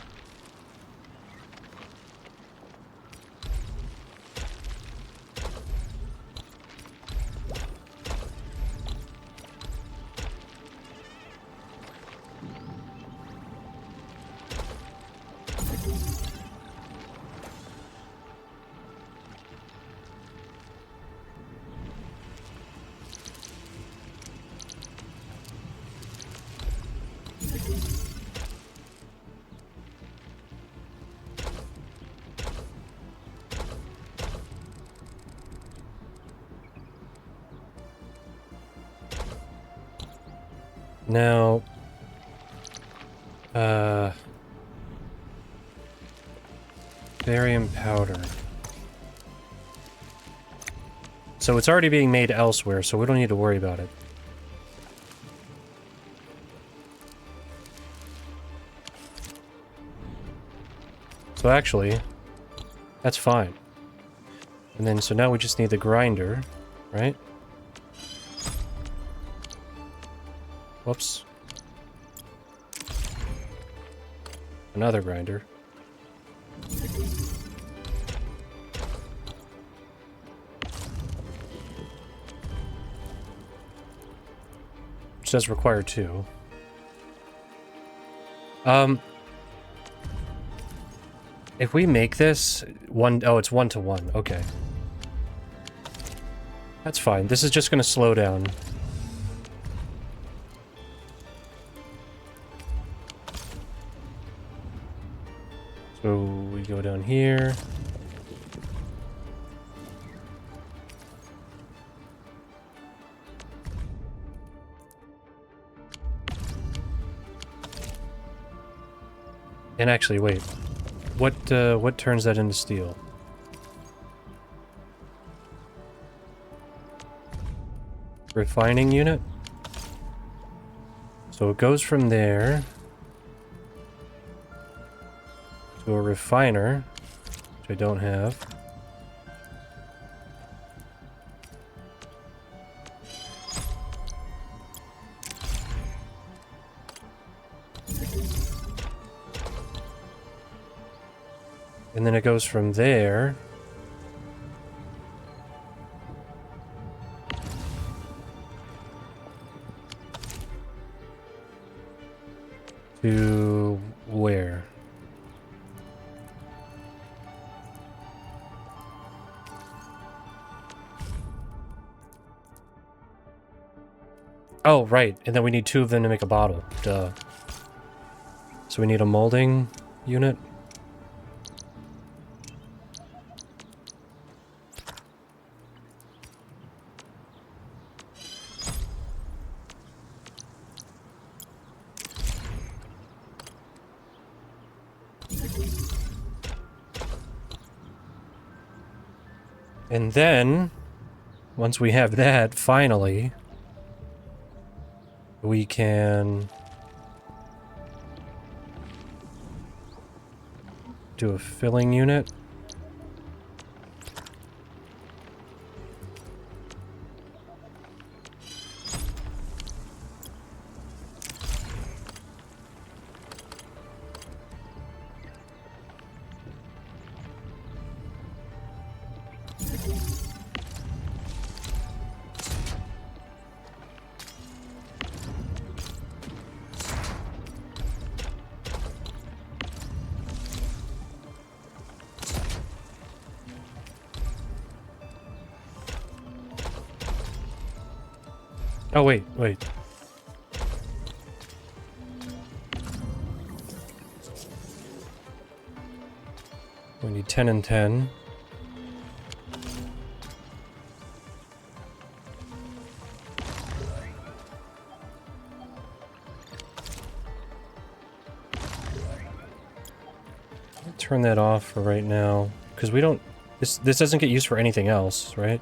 Now, barium powder. So it's already being made elsewhere, so we don't need to worry about it. So actually, that's fine. And then, so now we just need the grinder, right? Whoops. Another grinder. Which does require 2. If we make this oh, it's 1-to-1. Okay. That's fine. This is just gonna slow down. So we go down here. And actually, wait. What turns that into steel? Refining unit? So it goes from there to a refiner, which I don't have. And then it goes from there to where? Oh, right. And then we need 2 of them to make a bottle. Duh. So we need a molding unit. And then, once we have that, finally, we can do a filling unit. Oh, wait. We need 10 and 10. I'll turn that off for right now, because we don't... This doesn't get used for anything else, right?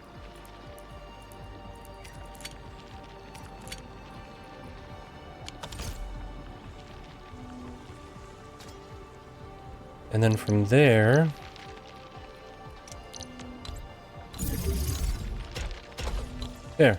And then from there... There.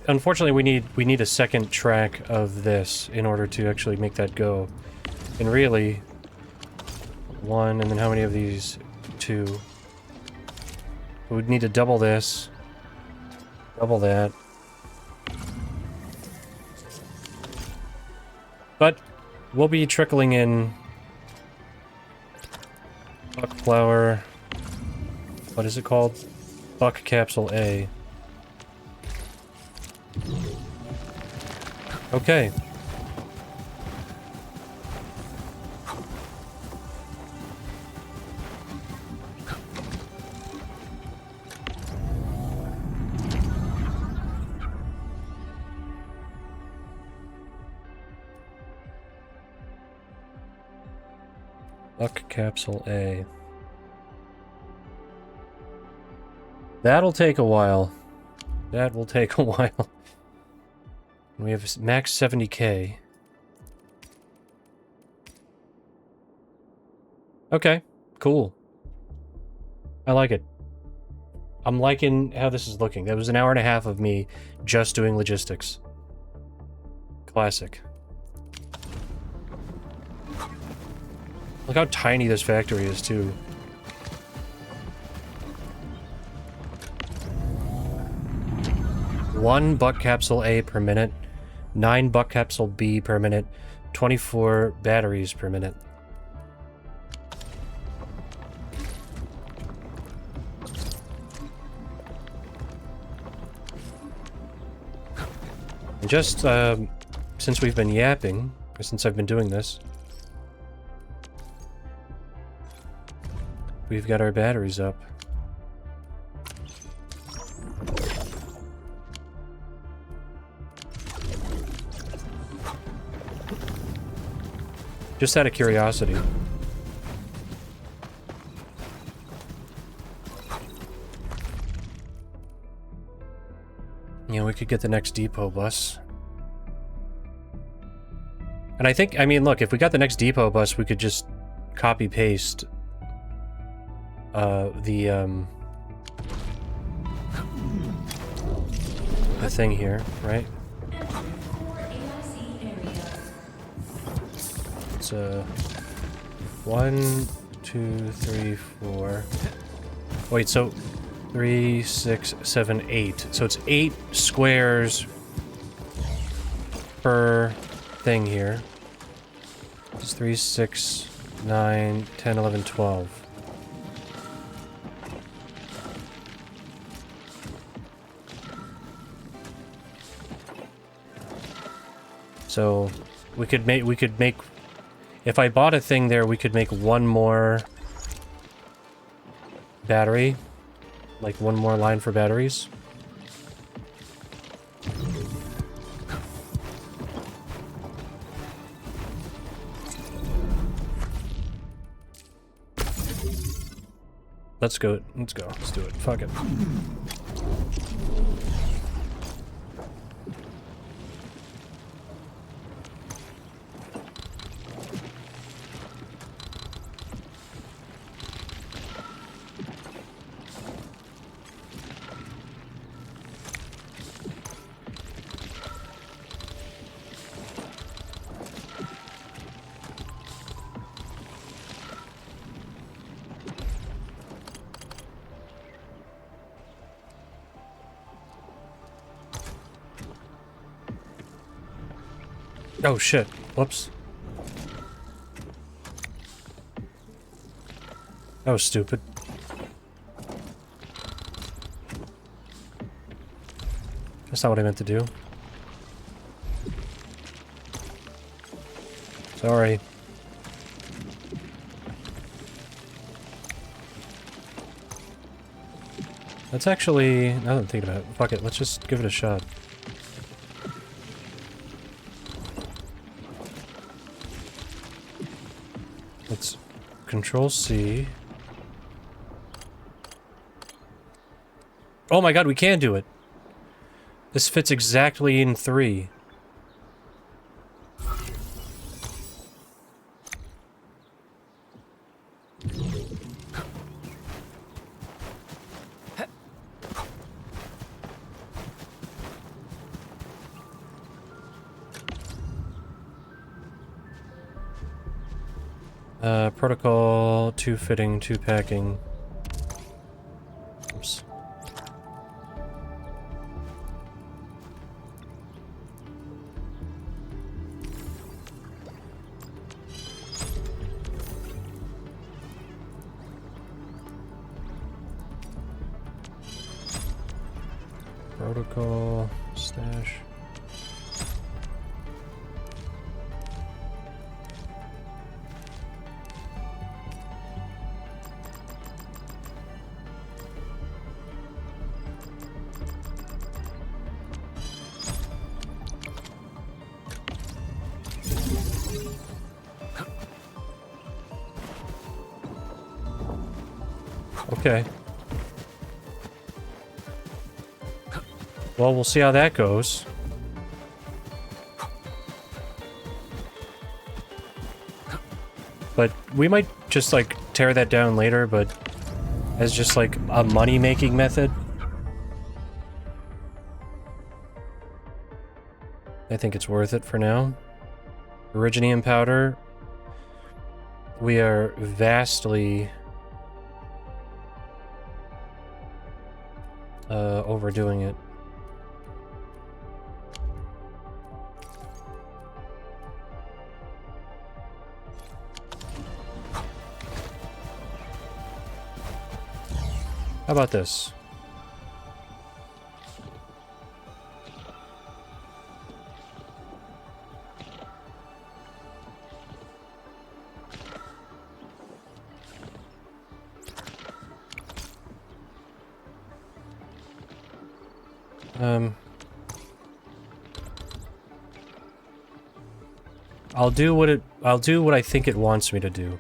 Unfortunately, we need a second track of this in order to actually make that go. And really, 1, and then how many of these? 2. We'd need to double this, double that. But we'll be trickling in Buckflower. What is it called? Buck Capsule A. Okay. Buck Capsule A. That'll take a while. That will take a while. We have max 70k. Okay, cool. I like it. I'm liking how this is looking. That was an hour and a half of me just doing logistics. Classic. Look how tiny this factory is, too. One Buck Capsule A per minute, 9 Buck Capsule B per minute, 24 batteries per minute. And just since we've been yapping, or since I've been doing this, we've got our batteries up. Just out of curiosity. Yeah, we could get the next depot bus. And I think, I mean, look, if we got the next depot bus, we could just copy paste the thing here, right? It's 1, 2, 3, 4. Wait, so 3, 6, 7, 8. So it's 8 squares per thing here. It's 3, 6, 9, 10, 11, 12. So we could make if I bought a thing there, we could make one more battery, like one more line for batteries. Let's go. Let's go. Let's do it. Fuck it. Oh shit. Whoops. That was stupid. That's not what I meant to do. Sorry. Let's actually... now that I'm thinking about it, fuck it, let's just give it a shot. Let's Control C. Oh my god, we can do it! This fits exactly in 3. Protocol, 2 fitting, 2 packing. Oops. Protocol, stash. Okay. Well, we'll see how that goes. But we might just, like, tear that down later, but as just, like, a money-making method. I think it's worth it for now. Originium powder. We are vastly... overdoing it. How about this? I'll do what I think it wants me to do.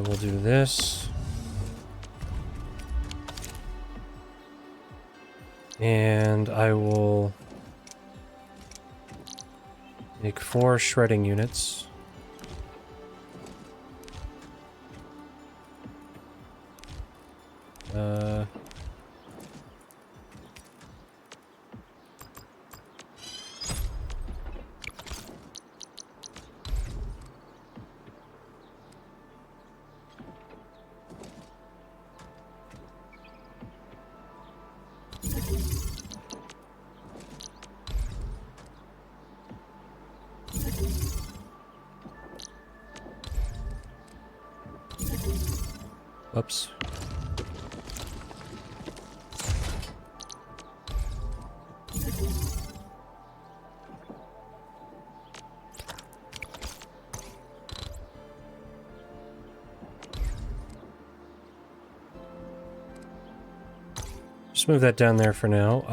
So we'll do this. And I will make 4 shredding units. Oops. Just move that down there for now.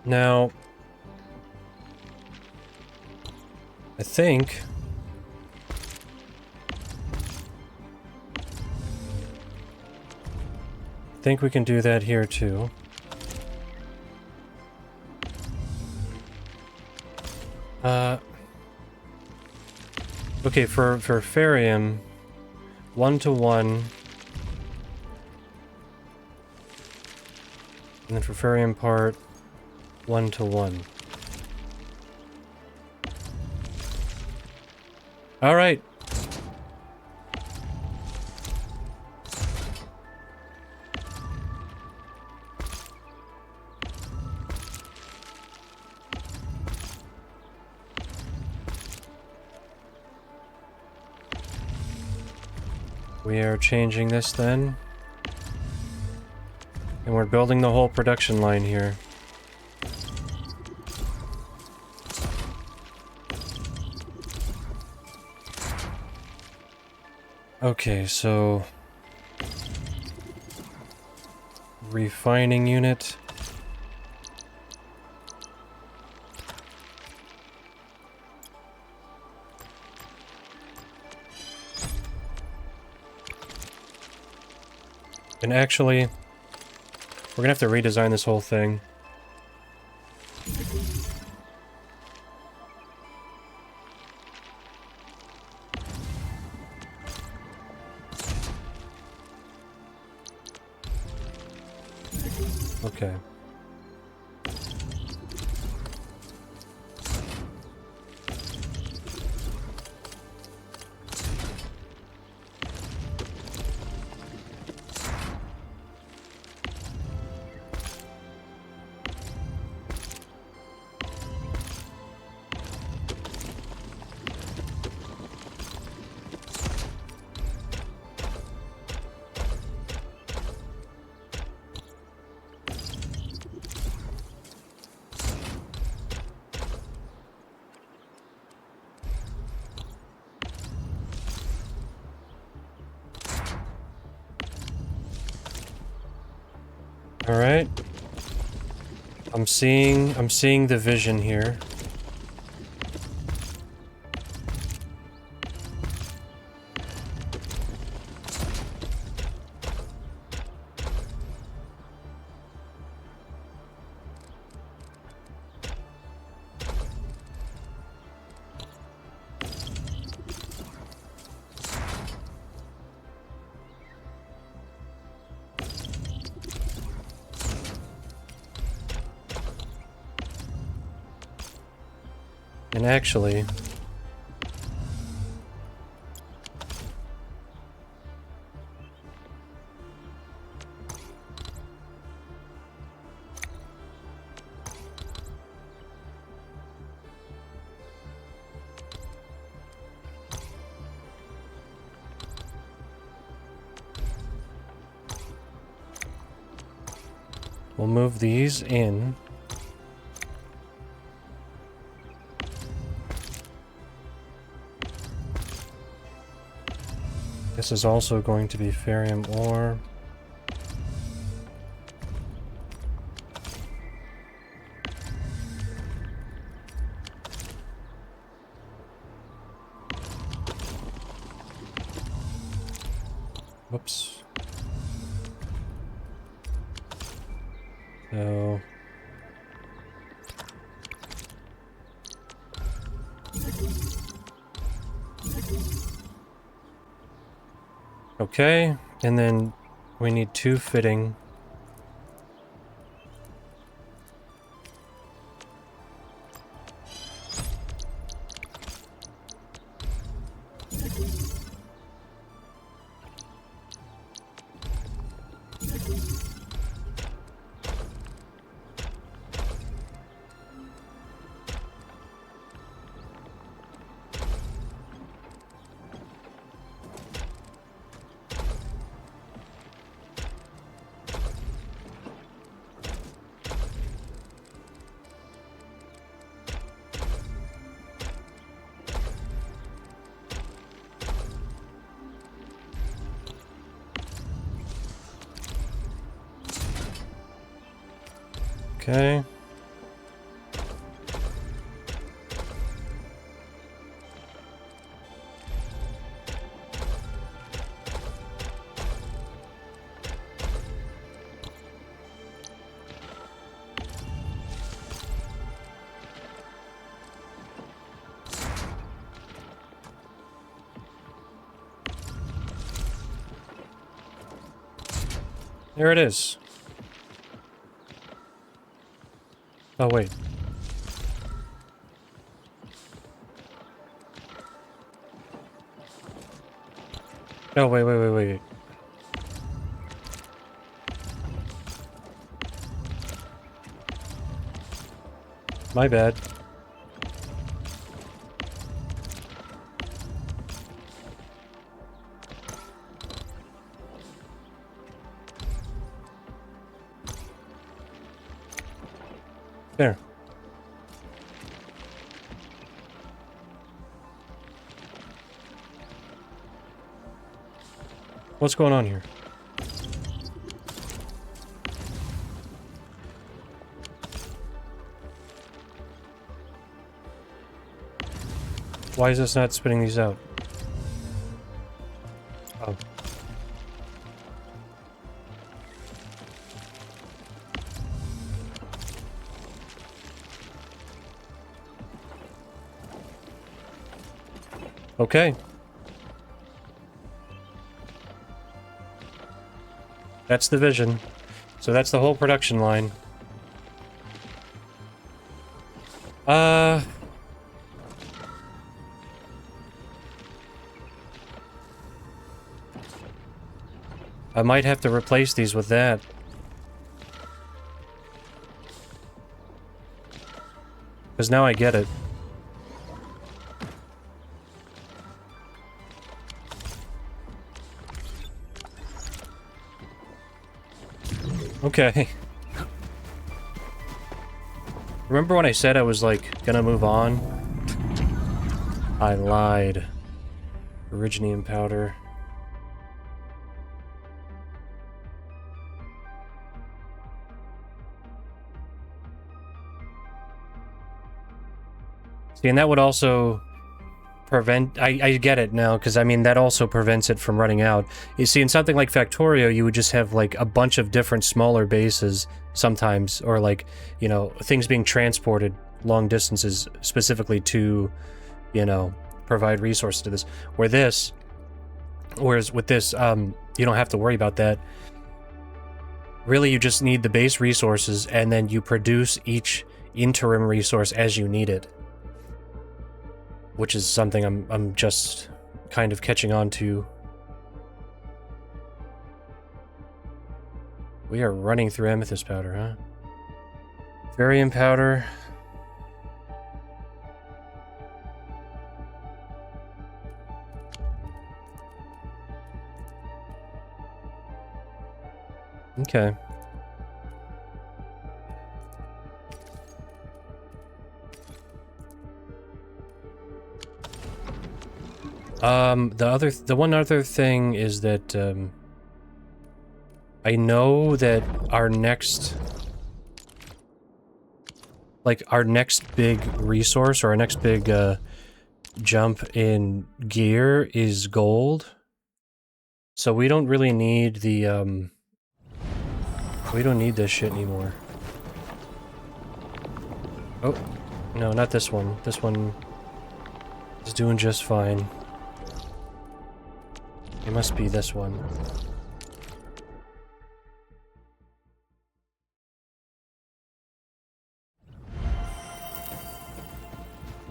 Now, I think we can do that here too. Okay, for Farium, 1-to-1, and then for Farium part, 1-to-1. All right. We are changing this then. And we're building the whole production line here. Okay, so refining unit. And actually, we're gonna have to redesign this whole thing. Okay. All right. I'm seeing the vision here. And actually, We'll move these in. This is also going to be Farium ore. Whoops. So... Okay, and then we need 2 fitting. Okay. There it is. Oh, wait. Oh, wait. My bad. There. What's going on here? Why is this not spitting these out? Oh. Okay. That's the vision. So that's the whole production line. I might have to replace these with that. Because now I get it. Okay. Remember when I said I was, like, gonna move on? I lied. Originium powder. See, and that would also prevent... I get it now, because, I mean, that also prevents it from running out. You see, in something like Factorio, you would just have, like, a bunch of different smaller bases sometimes, or, like, you know, things being transported long distances specifically to, you know, provide resources to this. Whereas with this, you don't have to worry about that. Really, you just need the base resources, and then you produce each interim resource as you need it. Which is something I'm just kind of catching on to. We are running through amethyst powder, huh? Farium powder. Okay. The one other thing is that, I know that our next big resource, or our next big, jump in gear is gold. So we don't really need the, we don't need this shit anymore. Oh, no, not this one. This one is doing just fine. It must be this one.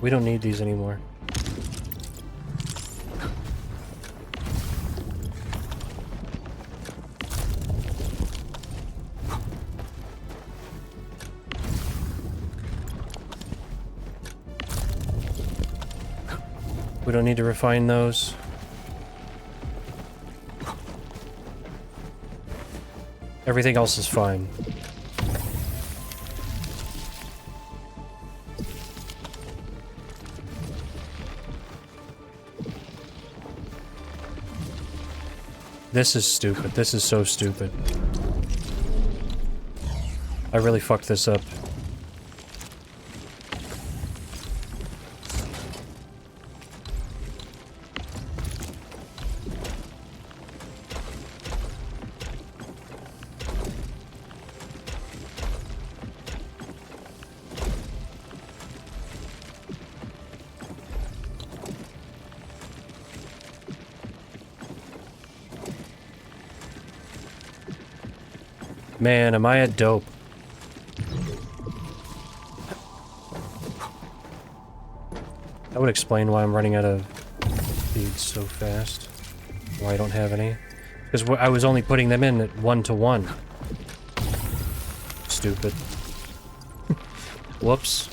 We don't need these anymore. We don't need to refine those. Everything else is fine. This is stupid. This is so stupid. I really fucked this up. Man, am I a dope. That would explain why I'm running out of feeds so fast. Why I don't have any. Because I was only putting them in at 1-to-1. Stupid. Whoops.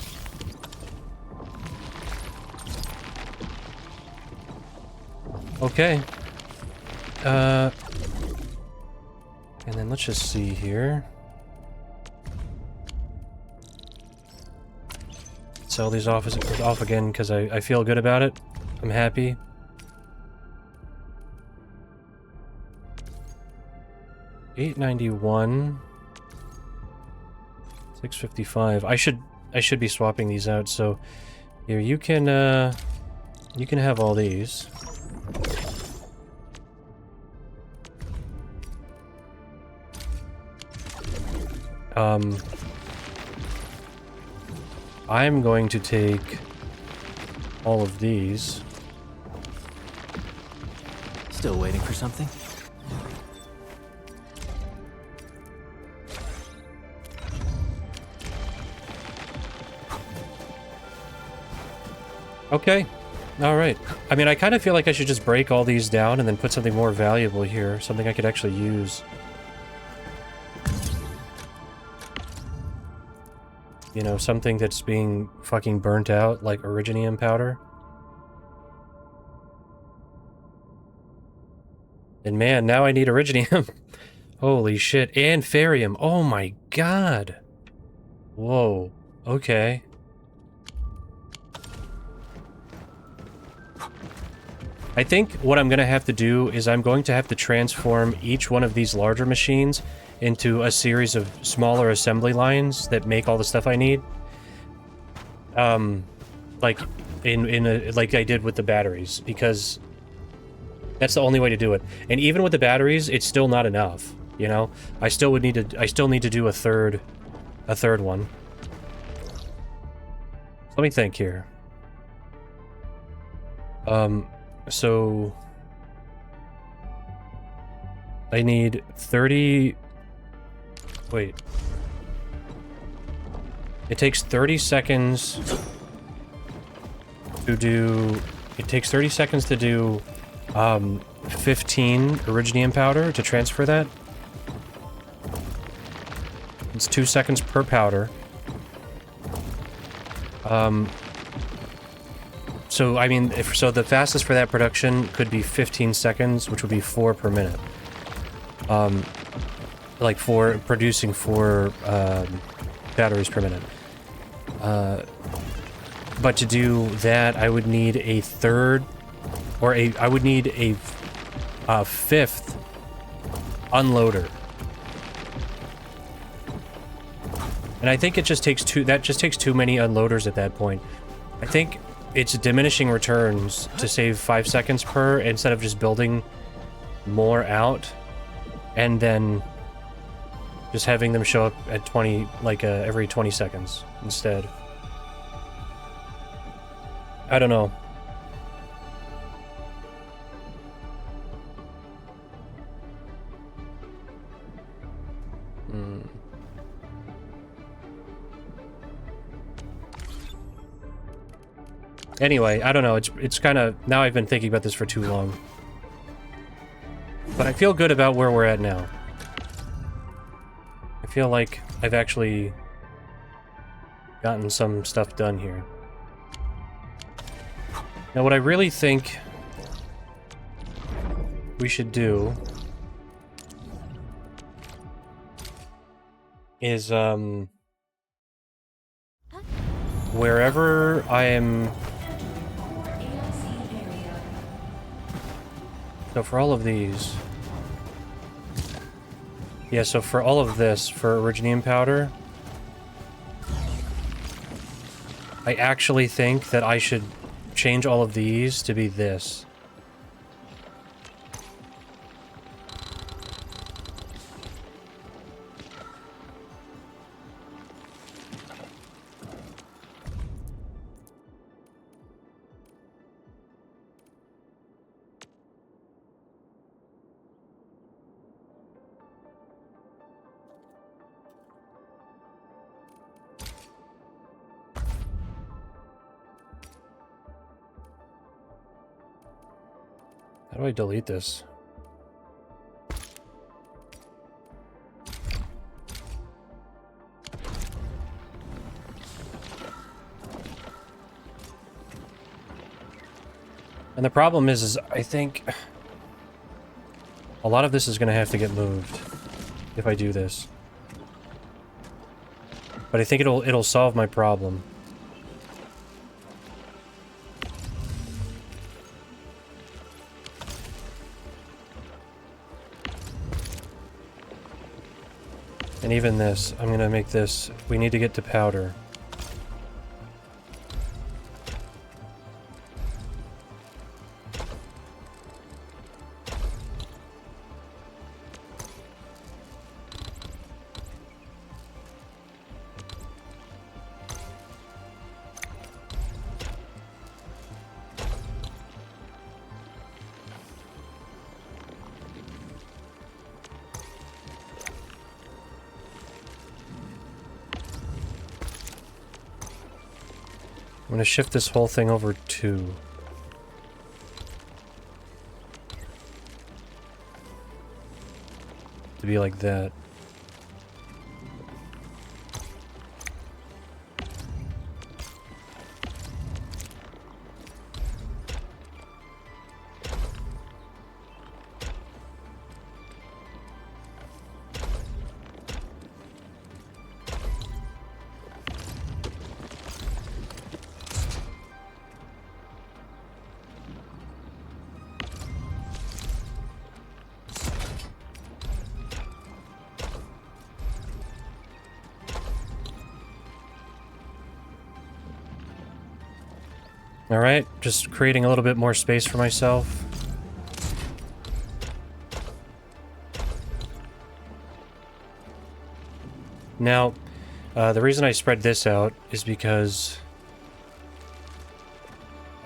Okay. And then let's just see here. Sell these off again because I feel good about it. I'm happy. $891. $655. I should be swapping these out. So here you can have all these. I'm going to take all of these. Still waiting for something? Okay. Alright. I mean, I kind of feel like I should just break all these down and then put something more valuable here. Something I could actually use. You know, something that's being fucking burnt out, like Originium powder. And man, now I need Originium. Holy shit. And Farium. Oh my god. Whoa. Okay. I think what I'm going to have to do is I'm going to have to transform each one of these larger machines into a series of smaller assembly lines that make all the stuff I need. Like like I did with the batteries, because that's the only way to do it. And even with the batteries, it's still not enough, you know? I still need to do a third one. Let me think here. So I need 30. Wait. It takes 30 seconds to do... It takes 30 seconds to do 15 Originium powder to transfer that. It's 2 seconds per powder. So, I mean, so the fastest for that production could be 15 seconds, which would be 4 per minute. Like producing 4 batteries per minute. But to do that, I would need a third Or I would need a fifth unloader. And I think it just takes that just takes too many unloaders at that point. I think it's diminishing returns to save 5 seconds per instead of just building more out and then just having them show up at 20, like every 20 seconds instead. I don't know. Anyway, I don't know. It's kind of... Now I've been thinking about this for too long. But I feel good about where we're at now. I feel like I've actually gotten some stuff done here. Now, what I really think we should do is, wherever I am... So for all of these... Yeah, so for all of this, for Originium powder, I actually think that I should change all of these to be this. How do I delete this? And the problem is I think a lot of this is going to have to get moved if I do this. But I think it'll solve my problem. And even this, I'm gonna make this, we need to get to powder. I'm gonna shift this whole thing over 2. To be like that. Alright, just creating a little bit more space for myself. Now, the reason I spread this out is because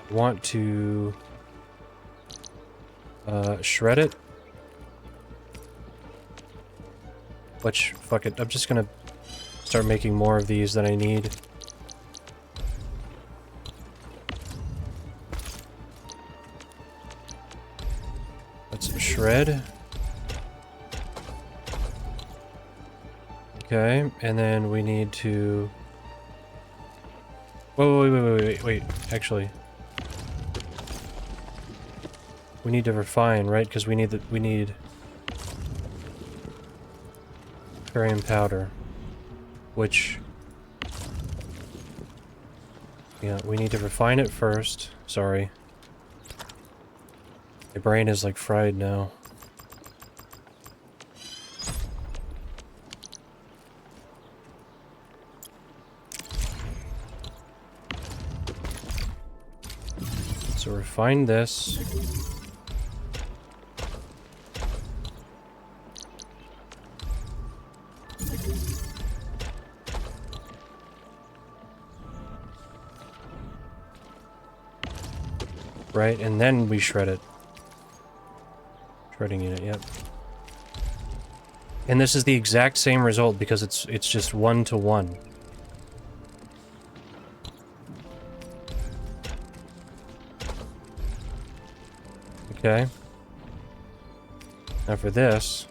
I want to shred it. Which, fuck it, I'm just gonna start making more of these than I need. Shred. Okay, and then we need to... Whoa, wait, actually. We need to refine, right? Because we need Farium powder. Which... Yeah, we need to refine it first. Sorry. My brain is like fried now. So refine this. Right, and then we shred it. Shredding unit, yep. And this is the exact same result because it's just 1-to-1. Okay. Now for this.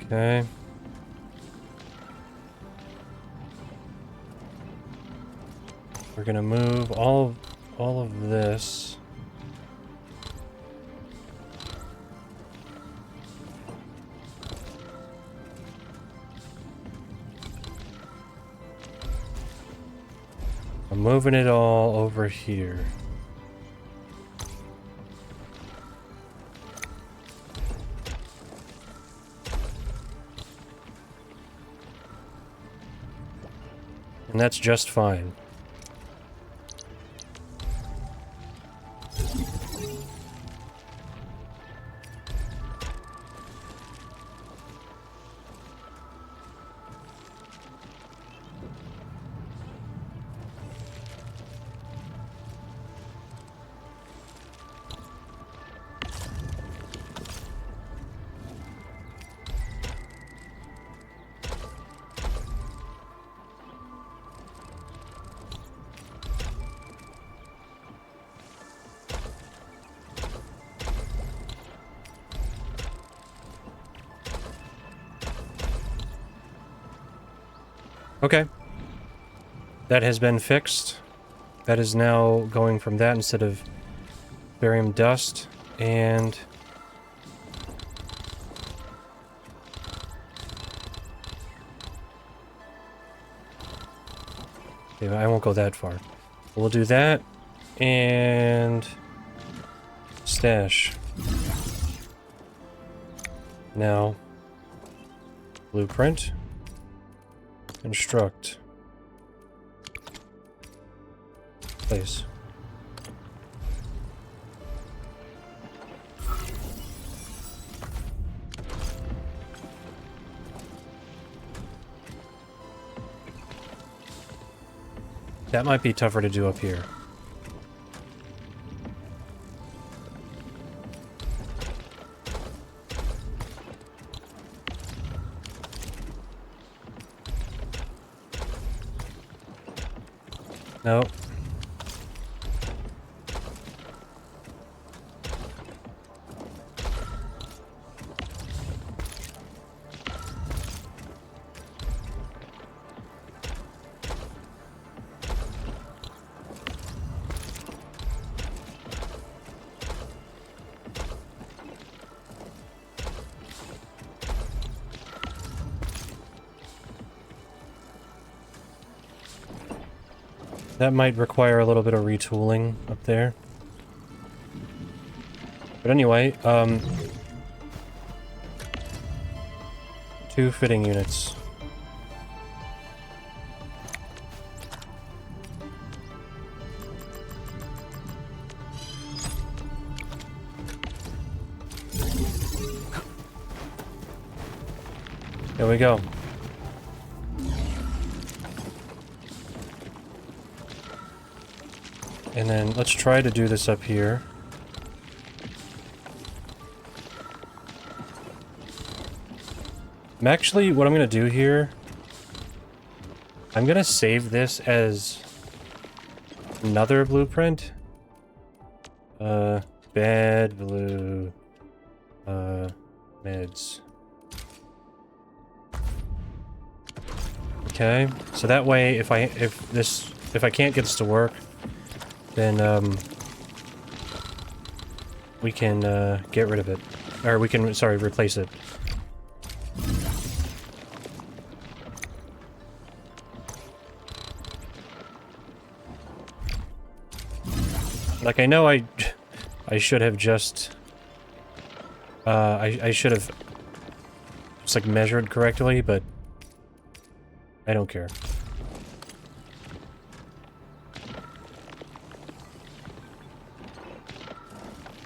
Okay. We're gonna move all of this. I'm moving it all over here. And that's just fine. Okay. That has been fixed. That is now going from that instead of barium dust, and okay, I won't go that far. We'll do that and stash. Now, blueprint. Construct. Place. That might be tougher to do up here. No. That might require a little bit of retooling up there. But anyway, 2 fitting units. There we go. And then let's try to do this up here. Actually, what I'm going to do here, I'm going to save this as another blueprint. Bad blue, meds. Okay, so that way, if I can't get this to work, then we can get rid of it, or we can, sorry, replace it. Like, I know I should have just I should have just like measured correctly, but I don't care.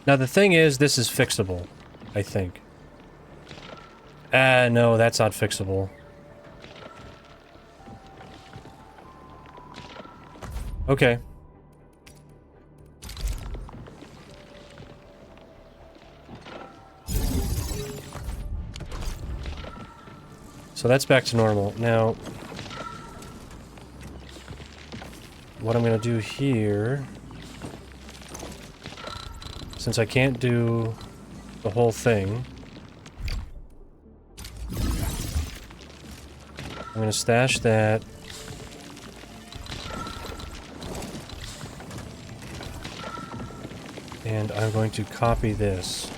Now the thing is, this is fixable, I think. No, that's not fixable. Okay. So that's back to normal. Now, what I'm gonna do here, since I can't do the whole thing, I'm gonna stash that. And I'm going to copy this.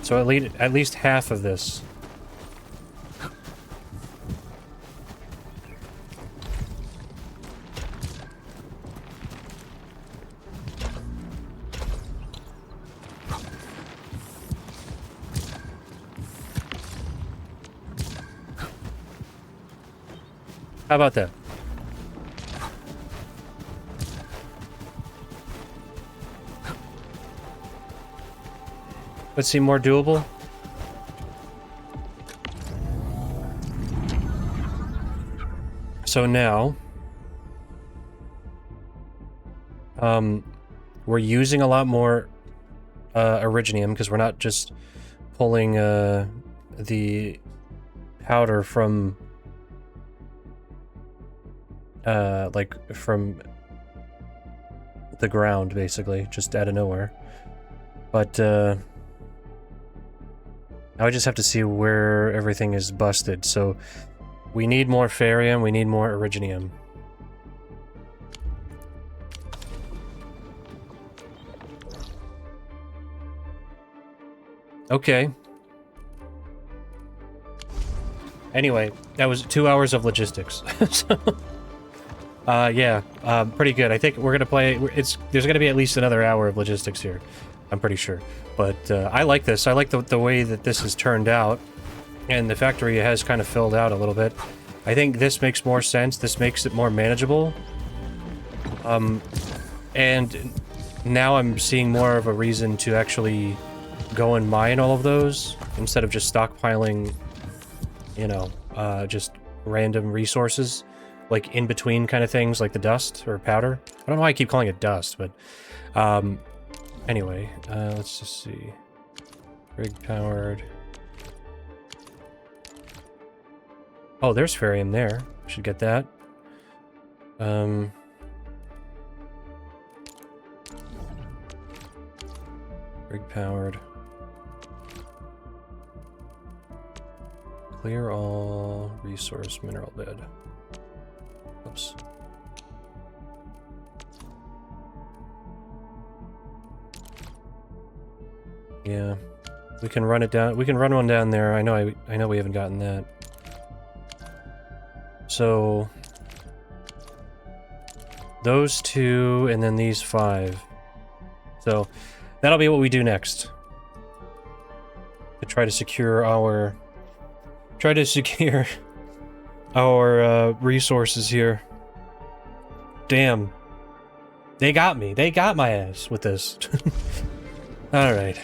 So at least half of this. How about that? Let's see, more doable. So now, we're using a lot more Originium because we're not just pulling the powder from like from the ground, basically, just out of nowhere. But now I just have to see where everything is busted. So we need more Farium, we need more Originium. Okay. Anyway, that was 2 hours of logistics. So, yeah, pretty good. I think we're gonna play. There's gonna be at least another hour of logistics here. I'm pretty sure. But I like this. I like the way that this has turned out, and the factory has kind of filled out a little bit. I think this makes more sense. This makes it more manageable. And now I'm seeing more of a reason to actually go and mine all of those instead of just stockpiling, you know, just random resources, like in between kind of things, like the dust or powder. I don't know why I keep calling it dust, but anyway, let's just see. Rig powered. Oh, there's Farium there. Should get that. Rig powered. Clear all resource mineral bed. Oops. Yeah, we can run it down. We can run one down there. I know we haven't gotten that. So those two, and then these 5. So that'll be what we do next. To try to secure our resources here. Damn. They got me. They got my ass with this. All right.